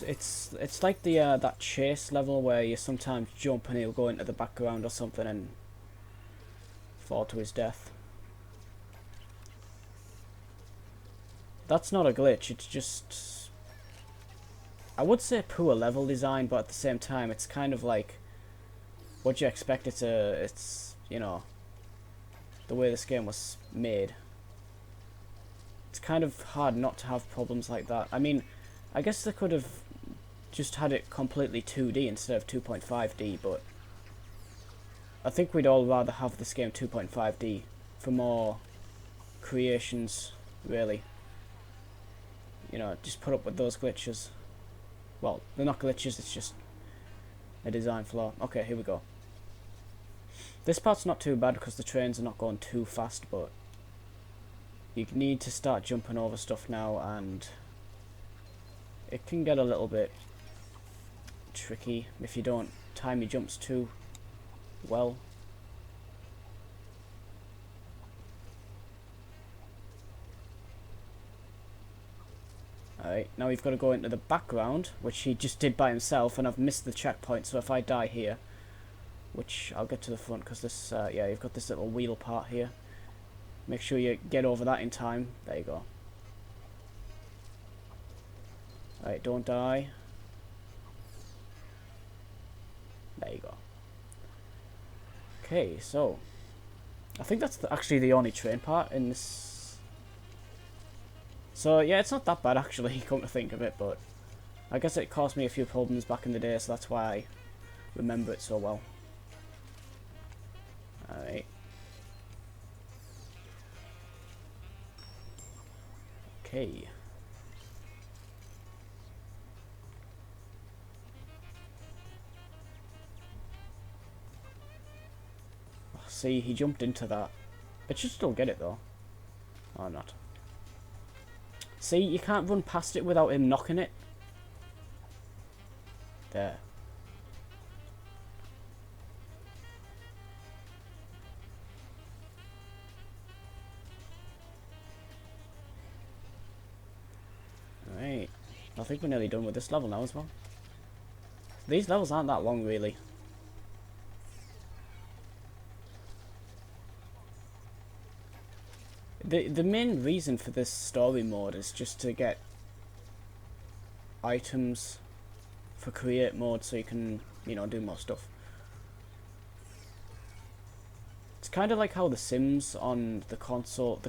It's like the that chase level where you sometimes jump and he'll go into the background or something and fall to his death. That's not a glitch, it's just... I would say poor level design, but at the same time it's kind of like... What do you expect? It's, you know, the way this game was made. It's kind of hard not to have problems like that. I mean, I guess they could have just had it completely 2D instead of 2.5D, but I think we'd all rather have this game 2.5D for more creations, really. You know, just put up with those glitches. Well, they're not glitches, it's just a design flaw. Okay, here we go. This part's not too bad because the trains are not going too fast, but you need to start jumping over stuff now, and it can get a little bit tricky if you don't time your jumps too well. Alright, now we've got to go into the background, which he just did by himself, and I've missed the checkpoint, so if I die here, which I'll get to the front because this, yeah, you've got this little wheel part here. Make sure you get over that in time. There you go. Alright, don't die. There you go. Okay, so I think that's actually the only train part in this. So yeah, it's not that bad actually, come to think of it, but I guess it caused me a few problems back in the day, so that's why I remember it so well. Alright. Okay. See, he jumped into that. It should still get it though. Or not. See, you can't run past it without him knocking it. There. Right. I think we're nearly done with this level now as well. These levels aren't that long really. The main reason for this story mode is just to get items for create mode so you can, you know, do more stuff. It's kind of like how The Sims on the console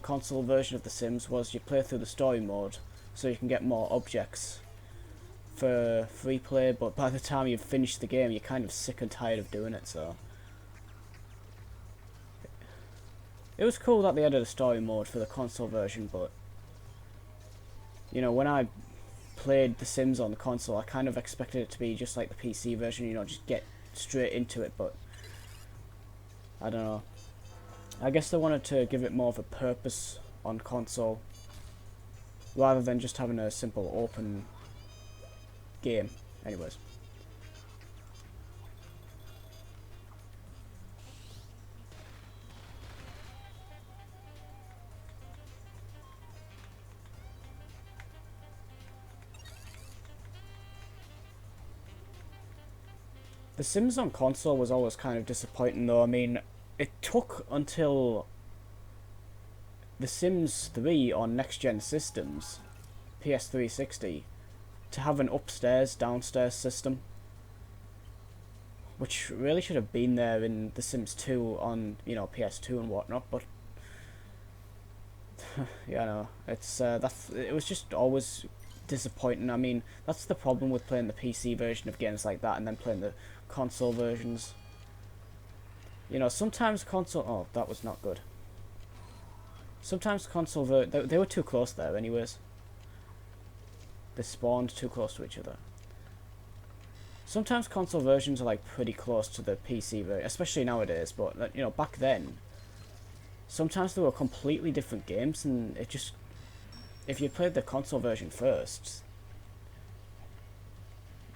version of The Sims was. You play through the story mode so you can get more objects for free play, but by the time you've finished the game, you're kind of sick and tired of doing it, so... It was cool that they added a story mode for the console version, but... You know, when I played The Sims on the console, I kind of expected it to be just like the PC version, you know, just get straight into it, but... I don't know. I guess they wanted to give it more of a purpose on console, rather than just having a simple open game. Anyways. The Sims on console was always kind of disappointing though. I mean, it took until The Sims 3 on next-gen systems, PS3 60, to have an upstairs-downstairs system, which really should have been there in The Sims 2 on, you know, PS2 and whatnot, but yeah, no, it's it was just always disappointing. I mean, that's the problem with playing the PC version of games like that and then playing the console versions. You know, sometimes console... Oh, that was not good. Sometimes console... They were too close there, anyways. They spawned too close to each other. Sometimes console versions are, like, pretty close to the PC version, especially nowadays, but, you know, back then, sometimes they were completely different games, and it just... If you played the console version first,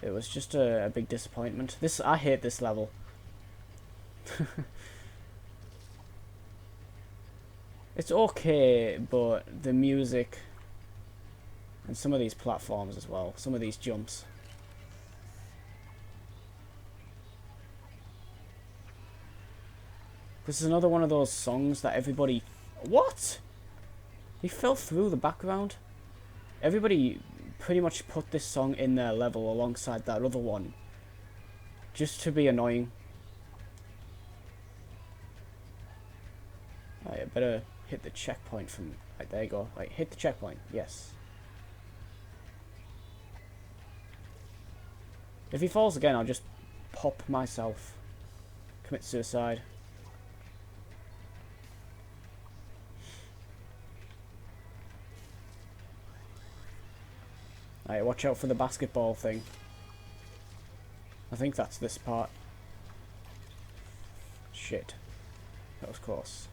it was just a big disappointment. I hate this level. It's okay, but the music and some of these platforms as well, some of these jumps. This is another one of those songs that everybody... What? He fell through the background? Everybody pretty much put this song in their level alongside that other one, just to be annoying. Right, I better hit the checkpoint from... Right, there you go. Right, hit the checkpoint. Yes. If he falls again, I'll just pop myself. Commit suicide. Right, watch out for the basketball thing. I think that's this part. Shit. That was close.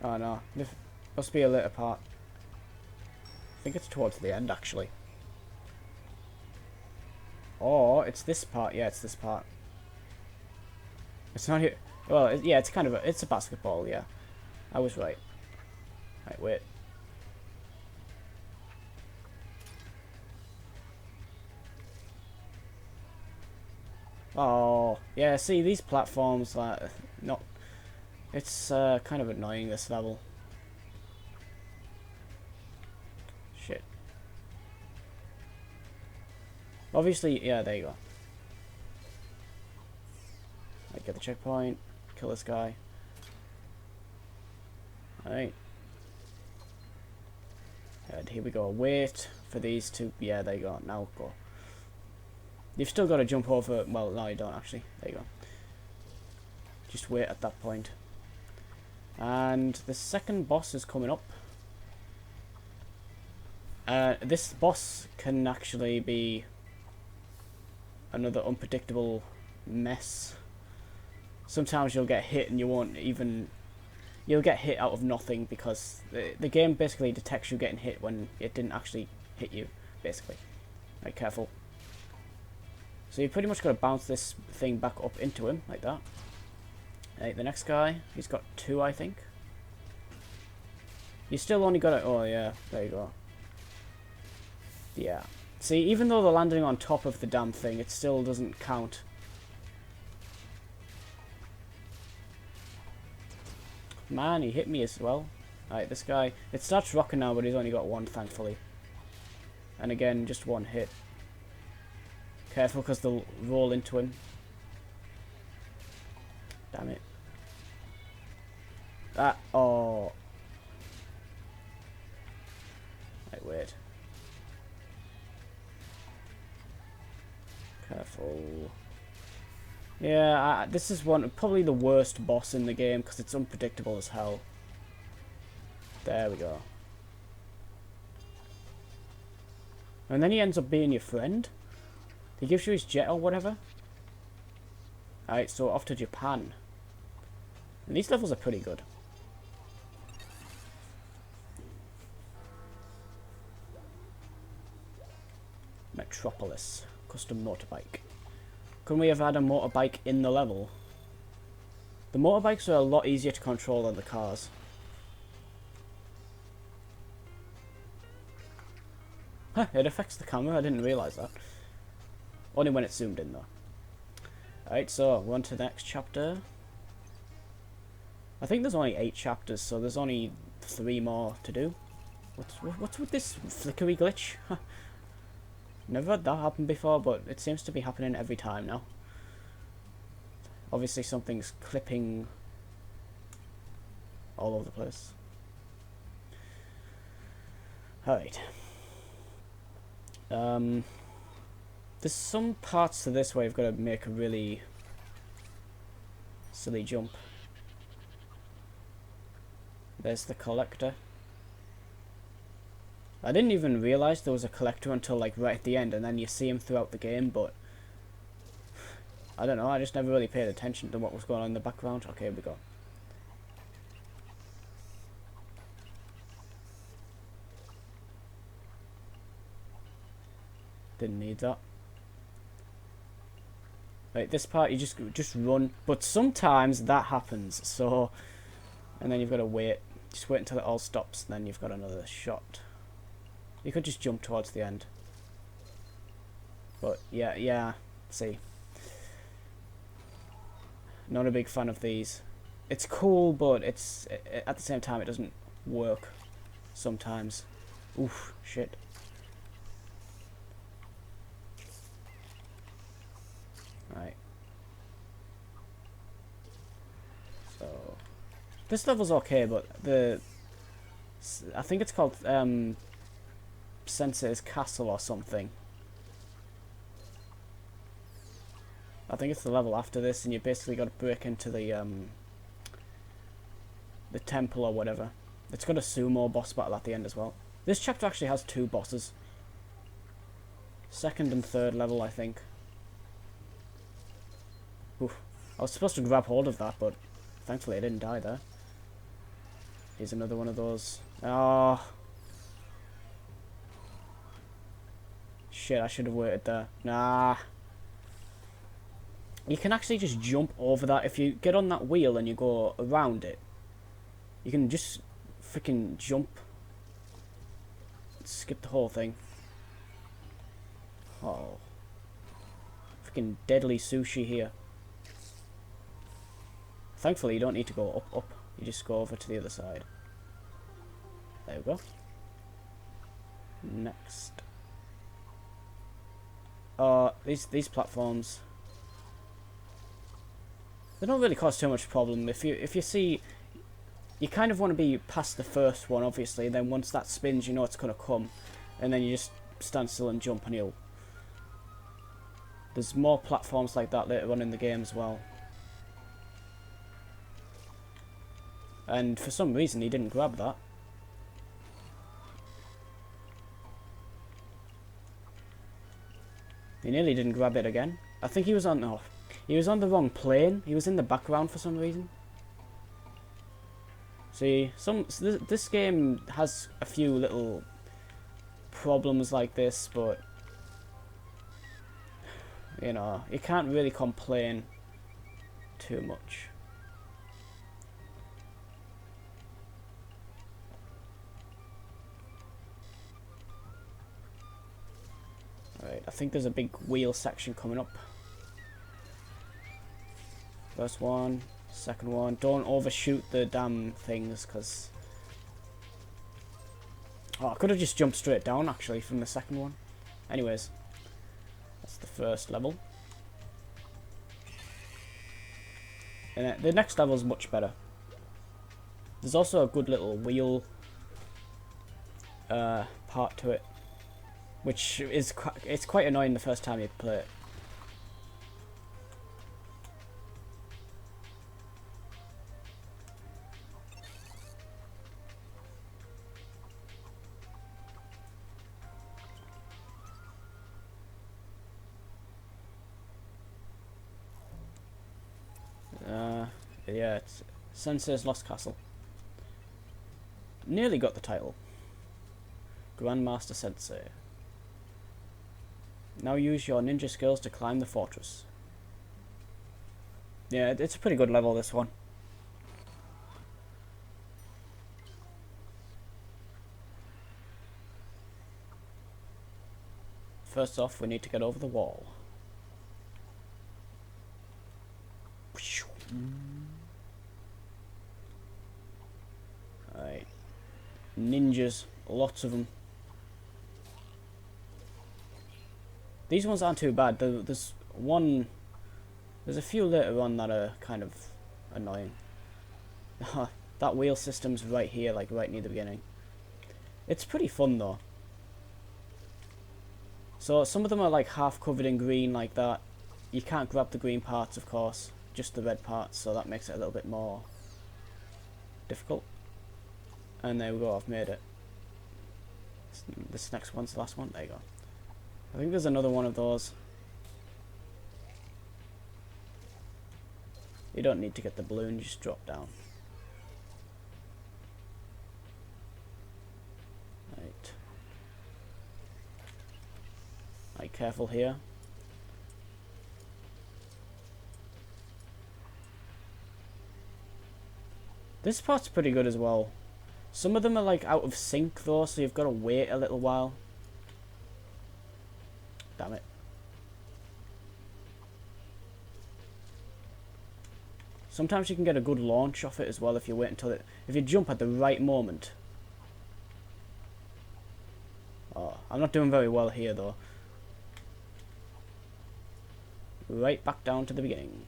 Oh no, this must be a later part. I think it's towards the end actually. Oh, it's this part. Yeah, it's this part. It's not here. Well, yeah, it's kind of it's a basketball. Yeah, I was right. Right, wait. Oh, yeah. See, these platforms, not. It's kind of annoying, this level. Shit. Obviously, yeah, there you go. Right, get the checkpoint. Kill this guy. Alright. And here we go. Wait for these to... Yeah, there you go. Now go. You've still got to jump over... Well, no, you don't, actually. There you go. Just wait at that point. And the second boss is coming up. This boss can actually be another unpredictable mess. Sometimes you'll get hit and you won't even... You'll get hit out of nothing because the game basically detects you getting hit when it didn't actually hit you, basically. Right, careful. So you pretty much got to bounce this thing back up into him, like that. Right, the next guy, he's got 2, I think. You still only got to... Oh, yeah, there you go. Yeah. See, even though they're landing on top of the damn thing, it still doesn't count. Man, he hit me as well. Alright, this guy... It starts rocking now, but he's only got 1, thankfully. And again, just 1 hit. Careful, because they'll roll into him. Damn it. Oh. wait. Careful. Yeah, this is probably the worst boss in the game because it's unpredictable as hell. There we go. And then he ends up being your friend. He gives you his jet or whatever. Alright, so off to Japan. And these levels are pretty good. Metropolis. Custom motorbike. Couldn't we have had a motorbike in the level? The motorbikes are a lot easier to control than the cars. Huh, it affects the camera, I didn't realise that. Only when it's zoomed in though. Alright, so we're on to the next chapter. I think there's only 8 chapters, so there's only 3 more to do. What's with this flickery glitch? Never had that happen before, but it seems to be happening every time now. Obviously something's clipping all over the place. Alright. There's some parts to this where you've got to make a really silly jump. There's the collector. I didn't even realise there was a collector until like right at the end, and then you see him throughout the game, but I don't know, I just never really paid attention to what was going on in the background. Okay, here we go. Didn't need that. Right, this part you just run, but sometimes that happens, so, and then you've got to wait. Just wait until it all stops, and then you've got another shot. You could just jump towards the end. But yeah, see. Not a big fan of these. It's cool, but it's at the same time it doesn't work sometimes. Oof, shit. Right. So this level's okay, but I think it's called Sensei's Castle or something. I think it's the level after this, and you basically got to break into the temple or whatever. It's got a sumo boss battle at the end as well. This chapter actually has 2 bosses. 2nd and 3rd level, I think. Oof. I was supposed to grab hold of that, but thankfully I didn't die there. Here's another one of those. Oh. Shit, I should have waited there. Nah. You can actually just jump over that. If you get on that wheel and you go around it, you can just freaking jump. Skip the whole thing. Oh. Freaking deadly sushi here. Thankfully, you don't need to go up. You just go over to the other side. There we go. Next. These platforms, they don't really cause too much problem. If you see, you kind of want to be past the first one, obviously. Then once that spins, you know it's gonna come, and then you just stand still and jump, and there's more platforms like that later on in the game as well. And for some reason, he didn't grab that. He nearly didn't grab it again. I think he was on the wrong plane. He was in the background for some reason. See, this game has a few little problems like this, but you know, you can't really complain too much. Right, I think there's a big wheel section coming up. First one, second one. Don't overshoot the damn things, because... Oh, I could have just jumped straight down, actually, from the second one. Anyways, that's the first level. And the next level is much better. There's also a good little wheel part part to it, which is it's quite annoying the first time you play it. Yeah, it's Sensei's Lost Castle. Nearly got the title. Grandmaster Sensei. Now use your ninja skills to climb the fortress. Yeah, it's a pretty good level, this one. First off, we need to get over the wall. Alright. Ninjas. Lots of them. These ones aren't too bad. There's a few later on that are kind of annoying. That wheel system's right here, like right near the beginning. It's pretty fun though. So some of them are like half covered in green like that. You can't grab the green parts, of course, just the red parts, so that makes it a little bit more difficult. And there we go, I've made it. This next one's the last one. There you go. I think there's another one of those. You don't need to get the balloon, you just drop down. Right. Right, careful here. This part's pretty good as well. Some of them are like out of sync though, so you've got to wait a little while. Damn it. Sometimes you can get a good launch off it as well if you wait until it... If you jump at the right moment. Oh, I'm not doing very well here though. Right back down to the beginning.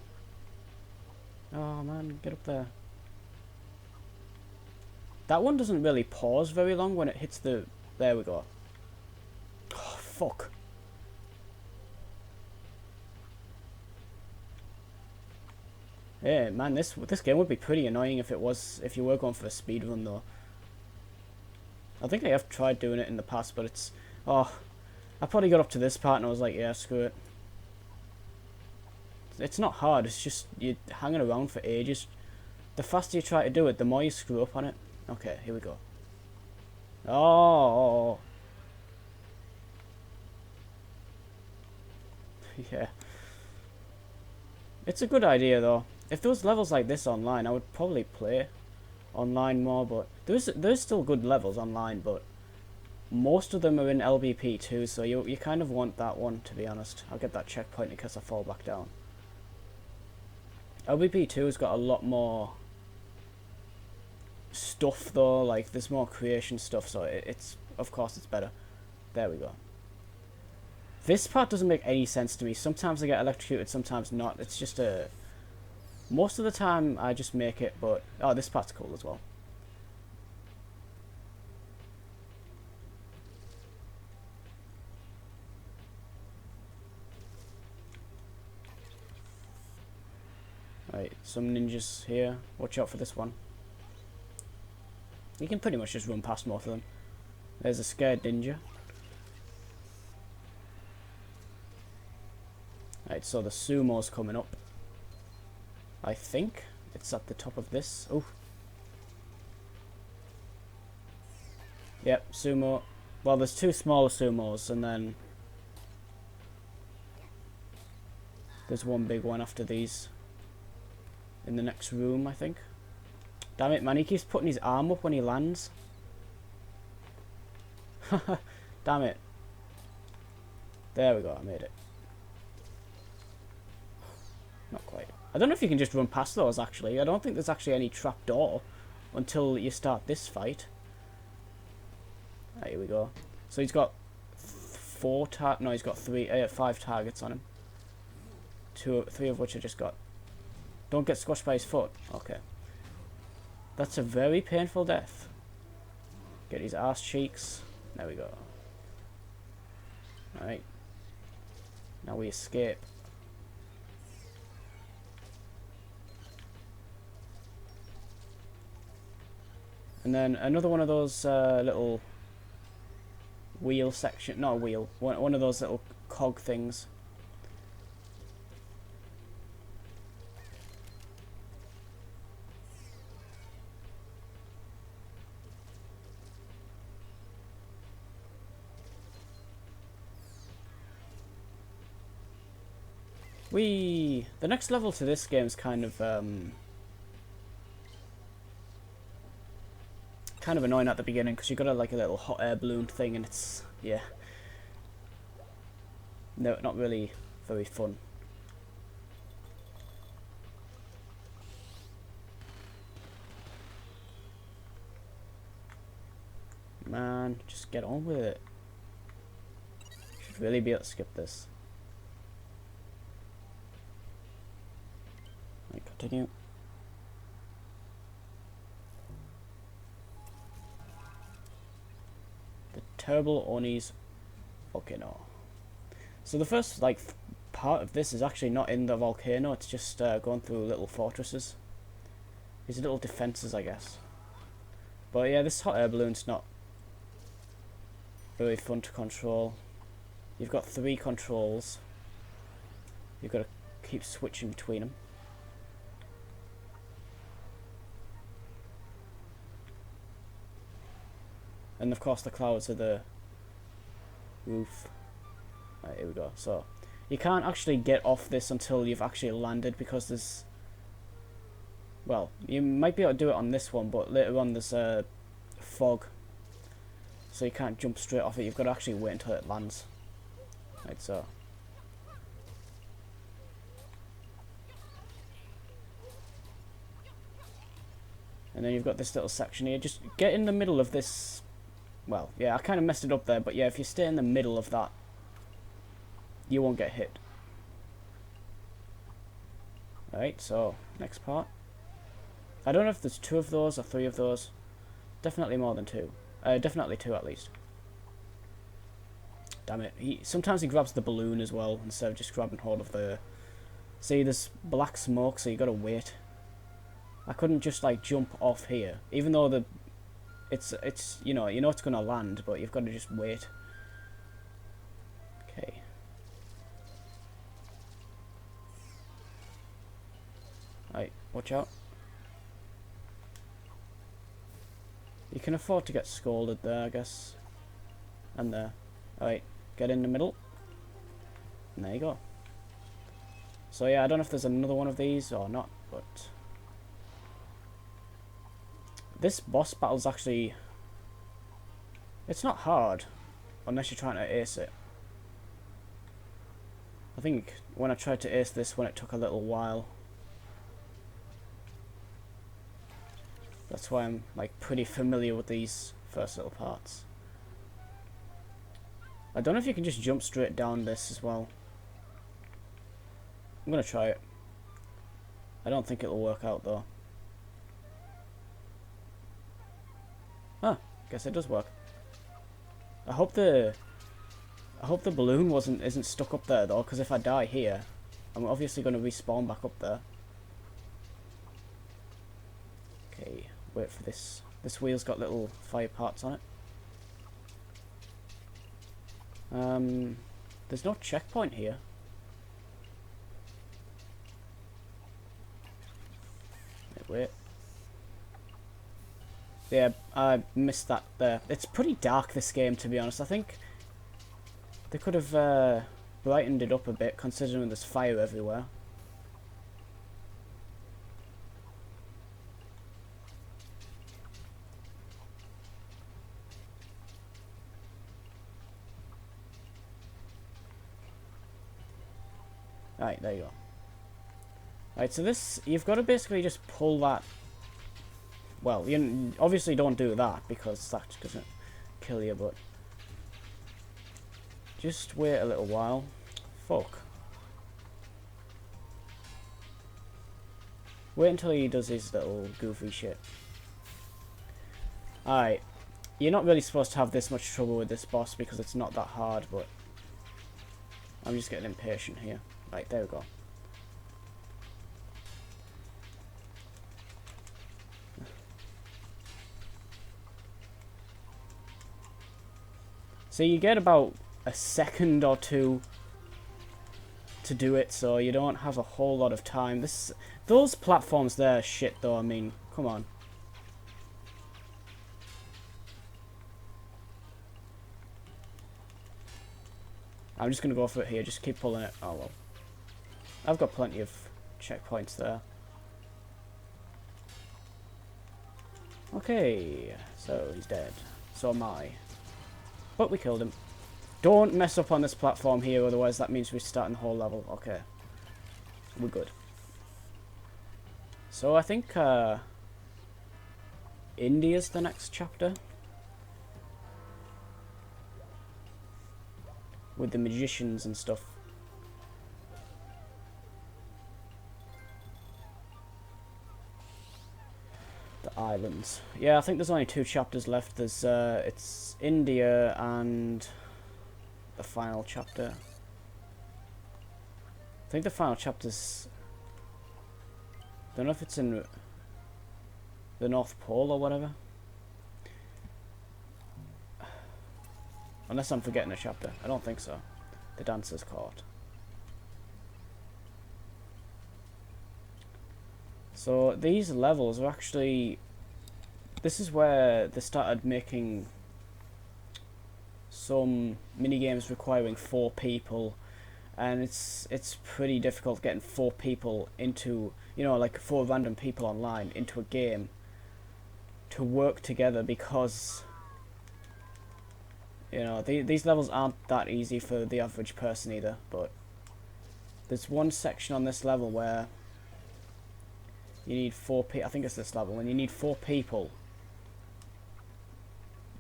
Oh man, get up there. That one doesn't really pause very long when it hits the... There we go. Oh, fuck. Yeah, man, this game would be pretty annoying if you were going for a speed run though. I think I have tried doing it in the past, but it's... Oh, I probably got up to this part and I was like, yeah, screw it. It's not hard, it's just you're hanging around for ages. The faster you try to do it, the more you screw up on it. Okay, here we go. Oh. Yeah. It's a good idea though. If there was levels like this online, I would probably play online more, but there's still good levels online, but most of them are in LBP too, so you kind of want that one, to be honest. I'll get that checkpoint in case I fall back down. LBP 2 has got a lot more stuff though, like there's more creation stuff, so it's of course it's better. There we go. This part doesn't make any sense to me. Sometimes I get electrocuted, sometimes not. It's just a... Most of the time I just make it, but... Oh, this part's cool as well. Right, some ninjas here. Watch out for this one. You can pretty much just run past most of them. There's a scared ninja. Right, so the sumo's coming up. I think it's at the top of this. Oh. Yep, sumo. Well, there's two smaller sumos, and then there's one big one after these. In the next room, I think. Damn it, man, he keeps putting his arm up when he lands. Damn it. There we go, I made it. Not quite. I don't know if you can just run past those, actually. I don't think there's actually any trapdoor until you start this fight. Right, here we go. So he's got he's got 5 targets on him. 3 of which I just got. Don't get squashed by his foot. Okay. That's a very painful death. Get his ass cheeks. There we go. Alright. Now we escape. And then another one of those little wheel section, not a wheel, one of those little cog things. The next level to this game is kind of annoying at the beginning because you've got like a little hot air balloon thing, and it's, yeah, no, not really very fun. Man, just get on with it. Should really be able to skip this. Right, continue. Terrible Oni's volcano. So the first part of this is actually not in the volcano, it's just going through little fortresses. These little defences, I guess. But yeah, this hot air balloon's not very fun to control. You've got 3 controls. You've got to keep switching between them. And of course the clouds are the roof. Right, here we go. So you can't actually get off this until you've actually landed, because there's, well, you might be able to do it on this one, but later on there's fog, so you can't jump straight off it. You've got to actually wait until it lands. Right, so and then you've got this little section here. Just get in the middle of this. Well, yeah, I kind of messed it up there, but yeah, if you stay in the middle of that, you won't get hit. Alright, so, next part. I don't know if there's 2 of those or 3 of those. Definitely more than 2. Definitely 2 at least. Damn it. Sometimes he grabs the balloon as well, instead of just grabbing hold of the... See, there's black smoke, so you gotta wait. I couldn't just, like, jump off here, even though the... It's you know it's gonna land, but you've got to just wait. Okay. Right, watch out. You can afford to get scolded there, I guess. And there. Alright, get in the middle. And there you go. So yeah, I don't know if there's another one of these or not, but... This boss battle's actually... It's not hard, unless you're trying to ace it. I think when I tried to ace this one, it took a little while. That's why I'm like pretty familiar with these first little parts. I don't know if you can just jump straight down this as well. I'm gonna try it. I don't think it'll work out though. Huh, guess it does work. I hope the balloon isn't stuck up there though, because if I die here, I'm obviously going to respawn back up there. Okay, wait for this. This wheel's got little fire parts on it. There's no checkpoint here. Wait. Yeah, I missed that there. It's pretty dark, this game, to be honest. I think they could have brightened it up a bit, considering there's fire everywhere. Right, there you go. Right, so this, you've got to basically just pull that. Well, you obviously don't do that because that doesn't kill you, but just wait a little while. Fuck. Wait until he does his little goofy shit. Alright. You're not really supposed to have this much trouble with this boss because it's not that hard, but I'm just getting impatient here. Right, there we go. So you get about a second or two to do it, so you don't have a whole lot of time. Those platforms there are shit though, I mean, come on. I'm just gonna go for it here, just keep pulling it. Oh well. I've got plenty of checkpoints there. Okay, so he's dead. So am I. But we killed him. Don't mess up on this platform here, otherwise that means we're starting the whole level. Okay. We're good. So I think India's the next chapter. With the magicians and stuff. The islands. Yeah, I think there's only 2 chapters left. There's it's India and the final chapter. I think the final chapter's... I don't know if it's in the North Pole or whatever. Unless I'm forgetting a chapter. I don't think so. The Dancer's Court. So these levels are actually... This is where they started making some minigames requiring 4 people. And it's pretty difficult getting 4 people into... You know, like 4 random people online into a game to work together because... You know, these levels aren't that easy for the average person either, but there's one section on this level where you need 4 people. I think it's this level, and you need 4 people.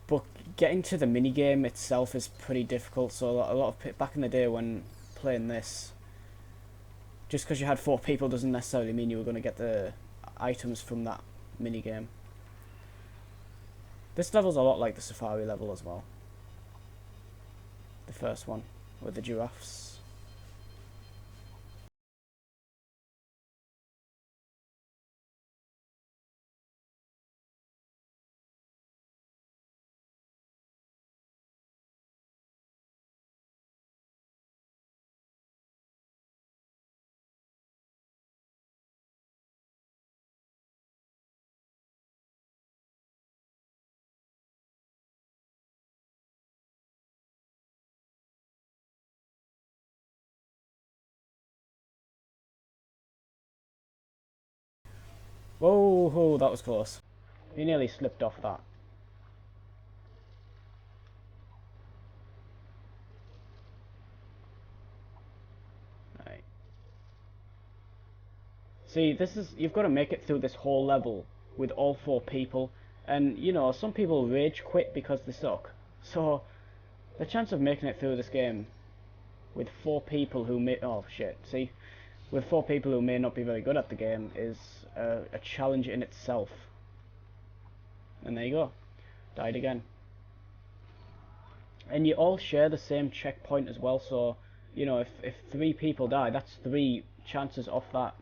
But getting to the minigame itself is pretty difficult, so a lot of back in the day when playing this, just because you had 4 people doesn't necessarily mean you were going to get the items from that minigame. This level's a lot like the Safari level as well. The first one, with the giraffes. Whoa, whoa, that was close. He nearly slipped off that. Right. See, you've got to make it through this whole level with all 4 people. And, you know, some people rage quit because they suck. So, the chance of making it through this game with 4 people who may... Oh, shit. See? With 4 people who may not be very good at the game is a challenge in itself. And there you go. Died again. And you all share the same checkpoint as well, so, you know, if 3 people die, that's 3 chances off that.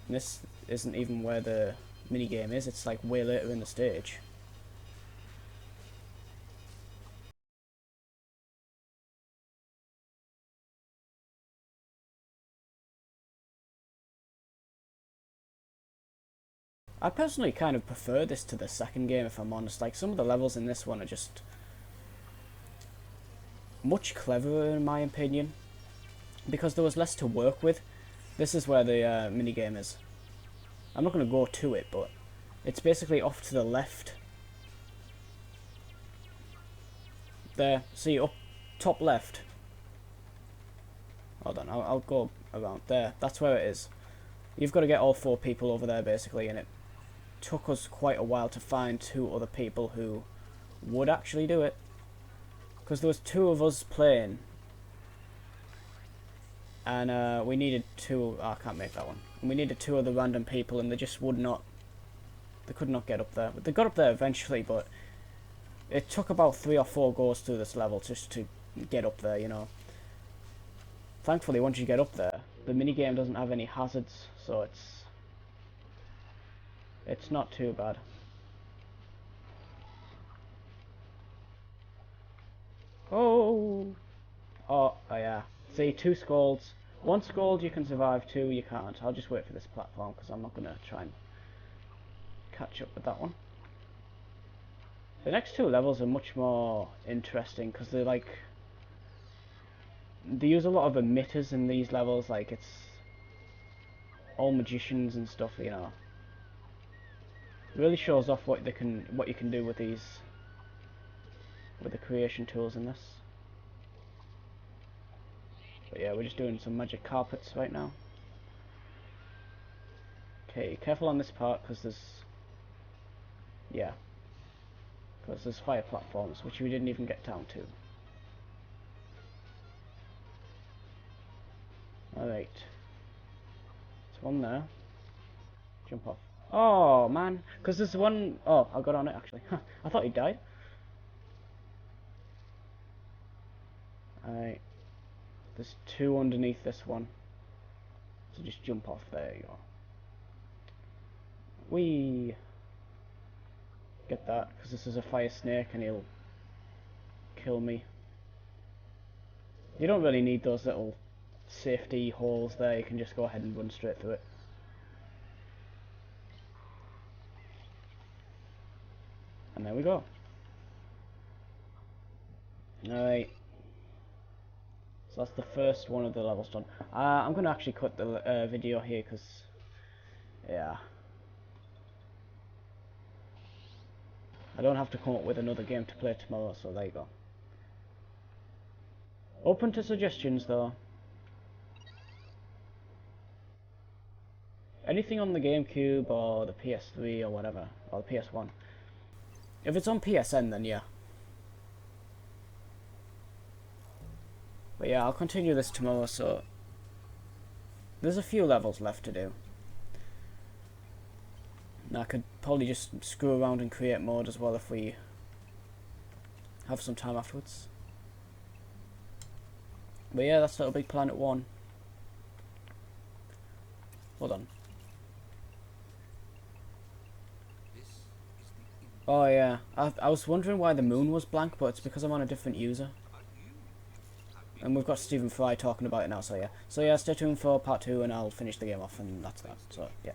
And this isn't even where the minigame is, it's like way later in the stage. I personally kind of prefer this to the second game, if I'm honest. Like, some of the levels in this one are just much cleverer in my opinion, because there was less to work with. This is where the minigame is. I'm not going to go to it, but it's basically off to the left. There, see, up top left. Hold on, I'll go around there. That's where it is. You've got to get all 4 people over there basically, and it took us quite a while to find 2 other people who would actually do it, because there was 2 of us playing, and we needed 2. Oh, I can't make that one. And we needed 2 other random people, and they just would not They could not get up there. But they got up there eventually, but it took about 3 or 4 goes through this level just to get up there, you know. Thankfully, once you get up there, the minigame doesn't have any hazards, so it's not too bad. Oh! Oh yeah. See, 2 scolds. 1 scold you can survive, 2 you can't. I'll just wait for this platform, because I'm not going to try and catch up with that one. The next 2 levels are much more interesting, because they're like... They use a lot of emitters in these levels, like it's... all magicians and stuff, you know. Really shows off what you can do with these... with the creation tools in this. But yeah, we're just doing some magic carpets right now. Okay, careful on this part, because there's... yeah. Because there's fire platforms, which we didn't even get down to. Alright. There's one there. Jump off. Oh, man. Because there's one... oh, I got on it, actually. I thought he died. Alright. There's 2 underneath this one. So just jump off. There you go. Whee! Get that, because this is a fire snake and he'll kill me. You don't really need those little safety holes there, you can just go ahead and run straight through it. And there we go. Alright. So that's the first one of the levels done. I'm going to actually cut the video here because, yeah. I don't have to come up with another game to play tomorrow, so there you go. Open to suggestions though. Anything on the GameCube or the PS3 or whatever, or the PS1. If it's on PSN then yeah. But yeah, I'll continue this tomorrow, so there's a few levels left to do. And I could probably just screw around and create mode as well if we have some time afterwards. But yeah, that's LittleBigPlanet 1. Hold on. Oh yeah, I was wondering why the moon was blank, but it's because I'm on a different user. And we've got Stephen Fry talking about it now, so yeah. So yeah, stay tuned for part 2 and I'll finish the game off and that's that. So yeah.